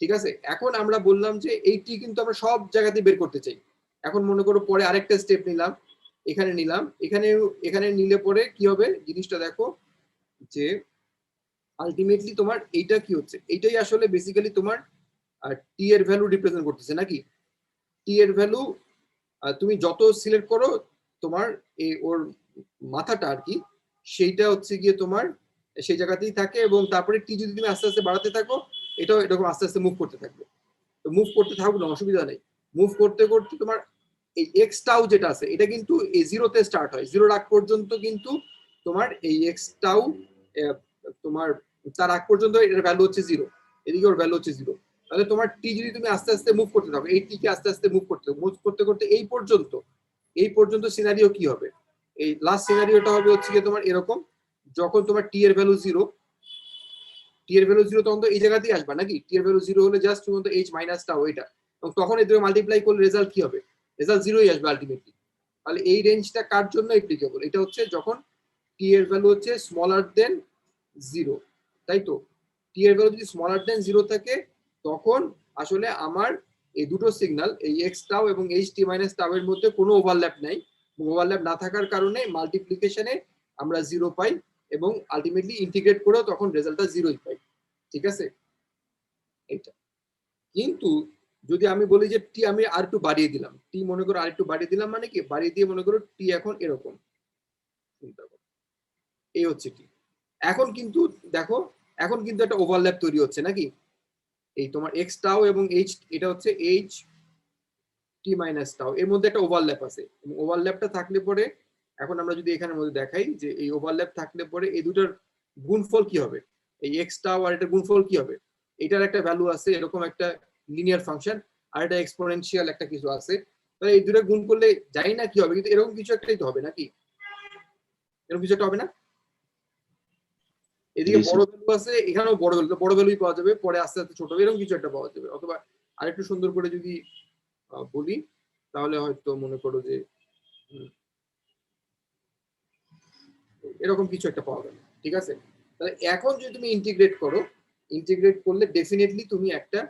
ঠিক আছে? এখন আমরা বললাম যে এই টি কিন্তু আমরা সব জায়গাতে বের করতে চাই। এখন মনে করো পরে আরেকটা স্টেপ নিলাম, এখানে নিলাম, এখানে এখানে নিলে পরে কি হবে জিনিসটা দেখো যে আলটিমেটলি তোমার এইটা কি হচ্ছে, এইটাই আসলে বেসিক্যালি তোমার টি এর ভ্যালু রিপ্রেজেন্ট করতেছে, নাকি? টি এর ভ্যালু তুমি যত সিলেক্ট করো তোমার এই ওর মাথাটা আর কি, সেইটা হচ্ছে গিয়ে তোমার সেই জায়গাতেই থাকে, এবং তারপরে টি যদি তুমি আস্তে আস্তে বাড়াতে থাকো এটাও এরকম আস্তে আস্তে মুভ করতে থাকবে। তো মুভ করতে থাকুক না, অসুবিধা নেই। মুভ করতে করতে তোমার এই এক্স টাউ যেটা আছে এটা কিন্তু এই জিরোতে স্টার্ট হয়, জিরোর আগ পর্যন্ত কিন্তু তোমার এই এক্স টাউ তোমার তার আগ পর্যন্ত এটার ভ্যালু হচ্ছে জিরো, এদিকে ওর ভ্যালু হচ্ছে জিরো। তাহলে তোমার টি যদি তুমি আস্তে আস্তে মুভ করতে থাকো, এই টি কে আস্তে আস্তে মুভ করতে করতে এই পর্যন্ত সিনারিও কি হবে? এই লাস্ট সিনারিওটা হবে হচ্ছে গিয়ে তোমার এরকম, যখন তোমার টি এর ভ্যালু জিরো, টি এর ভ্যালু জিরো তখন তো এই জায়গাতেই আসবে, নাকি? টি এর ভ্যালু জিরো হলে জাস্ট তুমি তো এইচ মাইনাস টাও এটা, এবং তখন এই দুটো মাল্টিপ্লাই করলে রেজাল্ট কি হবে? রেজাল্ট জিরোই আসবে আলটিমেটলি। তাহলে এই রেঞ্জটা কার জন্য অ্যাপ্লিকেবল? এটা হচ্ছে যখন টি এর ভ্যালু হচ্ছে স্মলার দেন জিরো, তাই তো? টি এর ভ্যালু যদি স্মলার দেন জিরো থাকে তখন আসলে আমার এই দুটো সিগন্যাল এই এক্স টাও এবং এইচ টি মাইনাস টাও এর মধ্যে কোনো ওভারল্যাপ নাই। ওভারল্যাপ না থাকার কারণে মাল্টিপ্লিকেশনে আমরা জিরো পাই এবং আলটিমেটলি ইন্টিগ্রেট করেও তখন রেজাল্টটা জিরোই পাই, ঠিক আছে? এইটা কিন্তু যদি আমি বলি যে টি আমি আর একটু বাড়িয়ে দিলাম, টি মনে করো আর একটু বাড়িয়ে দিলাম, মানে কি বাড়িয়ে দিয়ে মনে করো টি এখন এরকম, চিন্তা করো এই হচ্ছে টি। এখন কিন্তু দেখো, এখন কিন্তু একটা ওভারল্যাপ তৈরি হচ্ছে, নাকি? এই তোমার এক্স টাও এবং এইচ, এটা হচ্ছে এইচ টি মাইনাস টাও, এর মধ্যে একটা ওভারল্যাপ আছে, এবং ওভারল্যাপটা থাকলে পরে এখন আমরা যদি এখানের মধ্যে দেখাই যে এই ওভারল্যাপ থাকলে পরে এই দুটার গুণফল কি হবে? এই এক্স টাও আর এটা গুণফল কি হবে? এটার একটা ভ্যালু আছে এরকম একটা লিনিয়ার ফাংশন, আর এটা এক্সপোনেনশিয়াল একটা কিছু আছে। তাহলে এই দুটো গুণ করলে জানি না কি হবে, কিন্তু এরকম কিছু একটাই তো হবে, নাকি? এরকম কিছু একটা হবে না? এদিকে বড় ভ্যালু আছে, এখানেও বড় ভ্যালুই পাওয়া যাবে, পরে আস্তে আস্তে ছোট এরকম কিছু একটা পাওয়া যাবে। অথবা আরেকটু সুন্দর করে যদি বলি তাহলে হয়তো মনে করো যে এরকম কিছু একটা পাওয়া গেল, ঠিক আছে? তাহলে এখন যদি তুমি ইন্টিগ্রেট করো, ইন্টিগ্রেট করলে ডেফিনেটলি তুমি একটা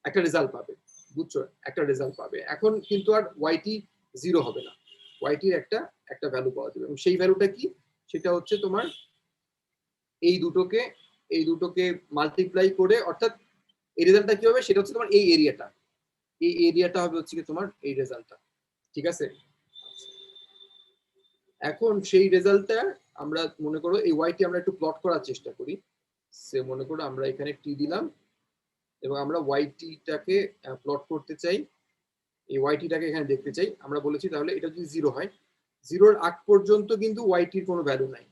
একটা রেজাল্ট পাবে, বুঝছো? একটা রেজাল্ট পাবে। এখন কিন্তু আর ওয়াইটি জিরো হবে না, ওয়াইটির একটা একটা ভ্যালু পাওয়া যাবে, এবং সেই ভ্যালুটা কি? সেটা হচ্ছে তোমার এই দুটোকে মাল্টিপ্লাই করে, অর্থাৎ এই রেজাল্টটা কি হবে সেটা হচ্ছে তোমার এই এরিয়াটা, এই এরিয়াটা হবে হচ্ছে কি তোমার এই রেজাল্টটা, ঠিক আছে। এখন সেই রেজাল্টটা আমরা মনে করো এই ওয়াইটি আমরা একটু প্লট করার চেষ্টা করি। সে মনে করো আমরা এখানে টি দিলাম এবং আমরা ওয়াইটিটাকে প্লট করতে চাই, এই ওয়াইটিটাকে এখানে দেখতে চাই। আমরা বলেছি তাহলে এটা যদি 0 হয়, 0-র আগ পর্যন্ত কিন্তু ওয়াইটির কোনো ভ্যালু নাই,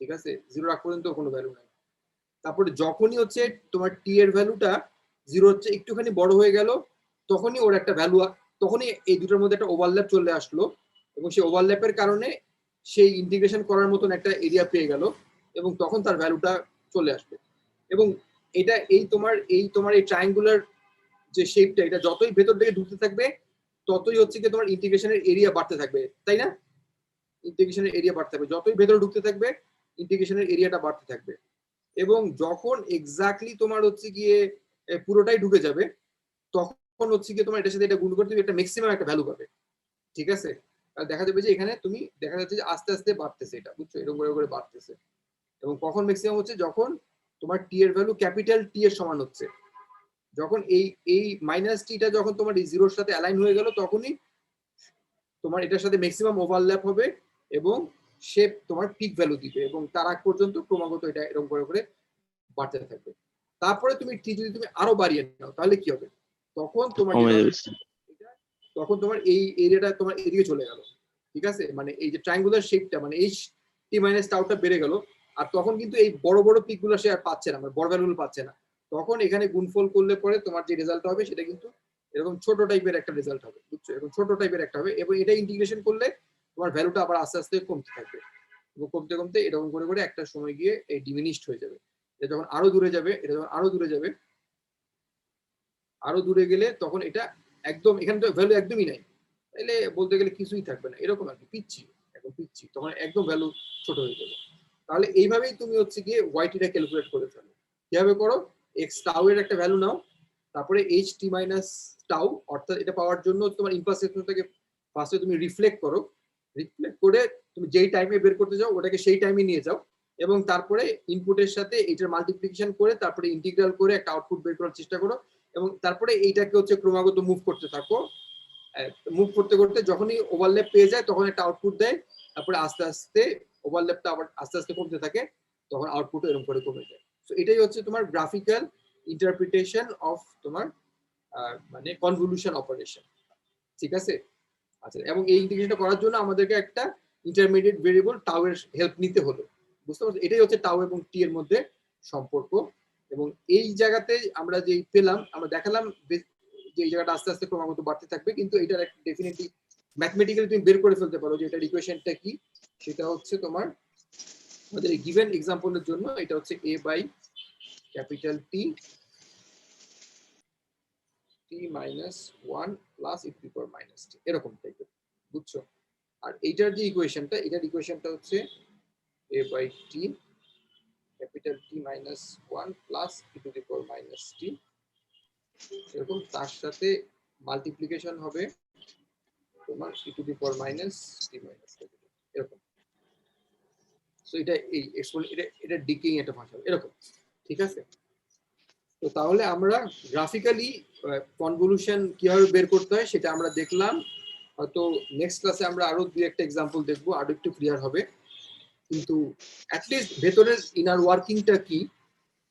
ঠিক আছে, 0-র আগ পর্যন্ত কোনো ভ্যালু নাই। তারপরে যখনই হচ্ছে তোমার টি এর ভ্যালুটা 0 হচ্ছে একটুখানি বড় হয়ে গেল, তখনই ওর একটা ভ্যালু, তখনই এই দুটোর মধ্যে একটা ওভারল্যাপ চলে আসলো এবং সেই ওভারল্যাপের কারণে সেই ইন্টিগ্রেশন করার মতন একটা এরিয়া পেয়ে গেল এবং তখন তার ভ্যালুটা চলে আসবে। এবং এটা এই তোমার এই ট্রায়াঙ্গুলার যে শেপটা, এটা যতই ভেতর দিকে ঢুকতে থাকবে ততই হচ্ছে কি তোমার ইন্টিগ্রেশনের এরিয়া বাড়তে থাকবে, তাই না? ইন্টিগ্রেশনের এরিয়া বাড়তে থাকবে, যতই ভেতরে ঢুকতে থাকবে ইন্টিগ্রেশনের এরিয়াটা বাড়তে থাকবে। এবং যখন এক্স্যাক্টলি তোমার হচ্ছে গিয়ে পুরোটাই ঢুকে যাবে, তখন হচ্ছে গিয়ে তোমার এটার সাথে এটা গুণ করতে একটা ম্যাক্সিমাম একটা ভ্যালু পাবে, ঠিক আছে। আর দেখা যাবে যে এখানে তুমি দেখা যাচ্ছে যে আস্তে আস্তে বাড়তেছে, এটা বুঝছো, এরকম করে বাড়তেছে। এবং কখন ম্যাক্সিমাম হচ্ছে, যখন তোমার টি এর ভ্যালু ক্যাপিটাল টি এর সমান হচ্ছে, যখন এই মাইনাস টিটা যখন তোমার এই 0-র সাথে অ্যালাইন হয়ে গেল, তখনই তোমার এটার সাথে ম্যাক্সিমাম ওভারল্যাপ হবে এবং সে তোমার পিক ভ্যালু দিবে এবং তার আগ পর্যন্ত ক্রমাগত এটা এরকম করে বাড়তে থাকবে। তারপরে তুমি টি যদি তুমি আরো বাড়িয়ে নাও তাহলে কি হবে, তখন তোমার কমে যেটা যাবে হবে, তখন তোমার এই এরিয়াটা তোমার এদিকে চলে গেল, ঠিক আছে। মানে এই যে ট্রায়াঙ্গুলার শেপটা, মানে এই টি মাইনাস টাউটা বেড়ে গেল, আর তখন কিন্তু এই বড় বড় পিক গুলো সে আর পাচ্ছে না, মানে বড় ভ্যালু পাচ্ছে না। তখন এখানে গুণফল করলে পরে তোমার যে রেজাল্ট হবে সেটা কিন্তু এরকম ছোট টাইপের একটা রেজাল্ট হবে, বুঝছো, এরকম ছোট টাইপের একটা হবে। এবং এটা ইন্টিগ্রেশন করলে তোমার ভ্যালুটা আবার আস্তে আস্তে কমতে থাকবে এবং কমতে কমতে এরকম করে একটা সময় গিয়ে এই ডিমিনিশড হয়ে যাবে। এটা যখন আরো দূরে যাবে, এটা যখন আরো দূরে যাবে, আরো দূরে গেলে তখন এটা একদম, এখানে তো ভ্যালু একদমই নাই, তাহলে বলতে গেলে কিছুই থাকবে না, এরকম আর কি, পিচ্ছি, এখন পিচ্ছি, তখন একদম ভ্যালু ছোট হয়ে যাবে। তাহলে এইভাবেই তুমি হচ্ছে গিয়ে ওয়াইটিটা ক্যালকুলেট করে ফেলো। কিভাবে করো, এক্স টাউ এর একটা ভ্যালু নাও, তারপরে এইচ টি মাইনাস টাউ, অর্থাৎ এটা পাওয়ার জন্য তোমার ইম্পালস রেসপন্সটাকে ফার্স্টে তুমি রিফ্লেক্ট করো, রিফ্লেক্ট করে তুমি যেই টাইমে বের করতে যাও ওটাকে সেই টাইমে নিয়ে যাও এবং তারপরে ইনপুটের সাথে এটার মাল্টিপ্লিকেশন করে তারপরে ইন্টিগ্রাল করে একটা আউটপুট বের করার চেষ্টা করো এবং তারপরে এইটাকে হচ্ছে ক্রমাগত মুভ করতে থাকো। মুভ করতে করতে যখনই ওভারল্যাপ পেয়ে যায় তখন একটা আউটপুট দেয়, তারপরে আস্তে আস্তে ওভারল্যাপটা আবার আস্তে আস্তে কমতে থাকে, তখন আউটপুট এরকম করে কমে যায়। তো এটাই হচ্ছে তোমার গ্রাফিক্যাল ইন্টারপ্রিটেশন অফ তোমার মানে কনভলিউশন অপারেশন, ঠিক আছে। আচ্ছা, এবং এই ইন্টিগ্রেশনটা করার জন্য আমাদেরকে একটা ইন্টারমিডিয়েট ভেরিয়েবল টাউ এর হেল্প নিতে হলো, বুঝতে পারছো। এটাই হচ্ছে টাউ এবং টি এর মধ্যে সম্পর্ক। এবং এই জায়গাতে আমরা যে পেলাম, আমরা দেখালাম যে এই জায়গাটা আস্তে আস্তে ক্রমাগত বাড়তে থাকবে, কিন্তু এটার একটা ডেফিনেটলি ম্যাথমেটিক্যালি তুমি বের করে ফেলতে পারো যে এটার ইকুয়েশনটা কি। সেটা হচ্ছে তোমার আমাদের এই গিভেন এক্সাম্পলের জন্য এটা হচ্ছে a by capital t t minus 1 plus e to the power minus t, এরকম টাইপের, বুঝছো। আর এইটার যে ইকুয়েশনটা, এটার ইকুয়েশনটা হচ্ছে a by t capital t minus 1 plus e to the power minus t, এরকম তার সাথে মাল্টিপ্লিকেশন হবে তোমার e to the power minus t minus capital, এরকম। সো এটা এই এটা ডিকেইং একটা ফাংশন এরকম, ঠিক আছে। তো তাহলে আমরা গ্রাফিক্যালি কনভলিউশন কিভাবে বের করতে হয় সেটা আমরা দেখলাম। হয়তো নেক্সট ক্লাসে আমরা আরো দুই একটা এক্সাম্পল দেখবো, আরো একটু ক্লিয়ার হবে। কিন্তু অ্যাটলিস্ট ভেতরের ইনার ওয়ার্কিংটা কি,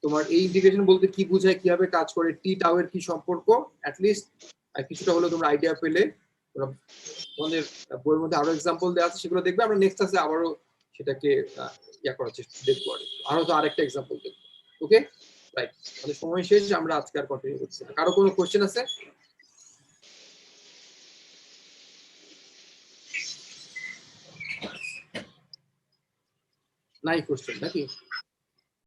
তোমার এই ইন্টিগ্রেশন বলতে কি বোঝায়, কিভাবে কাজ করে, টি টাউ এর কি সম্পর্ক, অ্যাটলিস্ট কিছুটা হলেও তোমরা আইডিয়া পেলে। তোমাদের বইয়ের মধ্যে আরো এক্সাম্পল দেওয়া আছে, সেগুলো দেখবে। আমরা নেক্সট ক্লাসে আবারও সেটাকে ইয়া করার চেষ্টা দেখবো, আরো তো আরেকটা এক্সাম্পল দেখবো। ওকে, রাইট, আমাদের সময় শেষ, আমরা আজকে আর কন্টিনিউ করছি না। কারো কোনো কোশ্চেন আছে? নাই কোশ্চেন নাকি?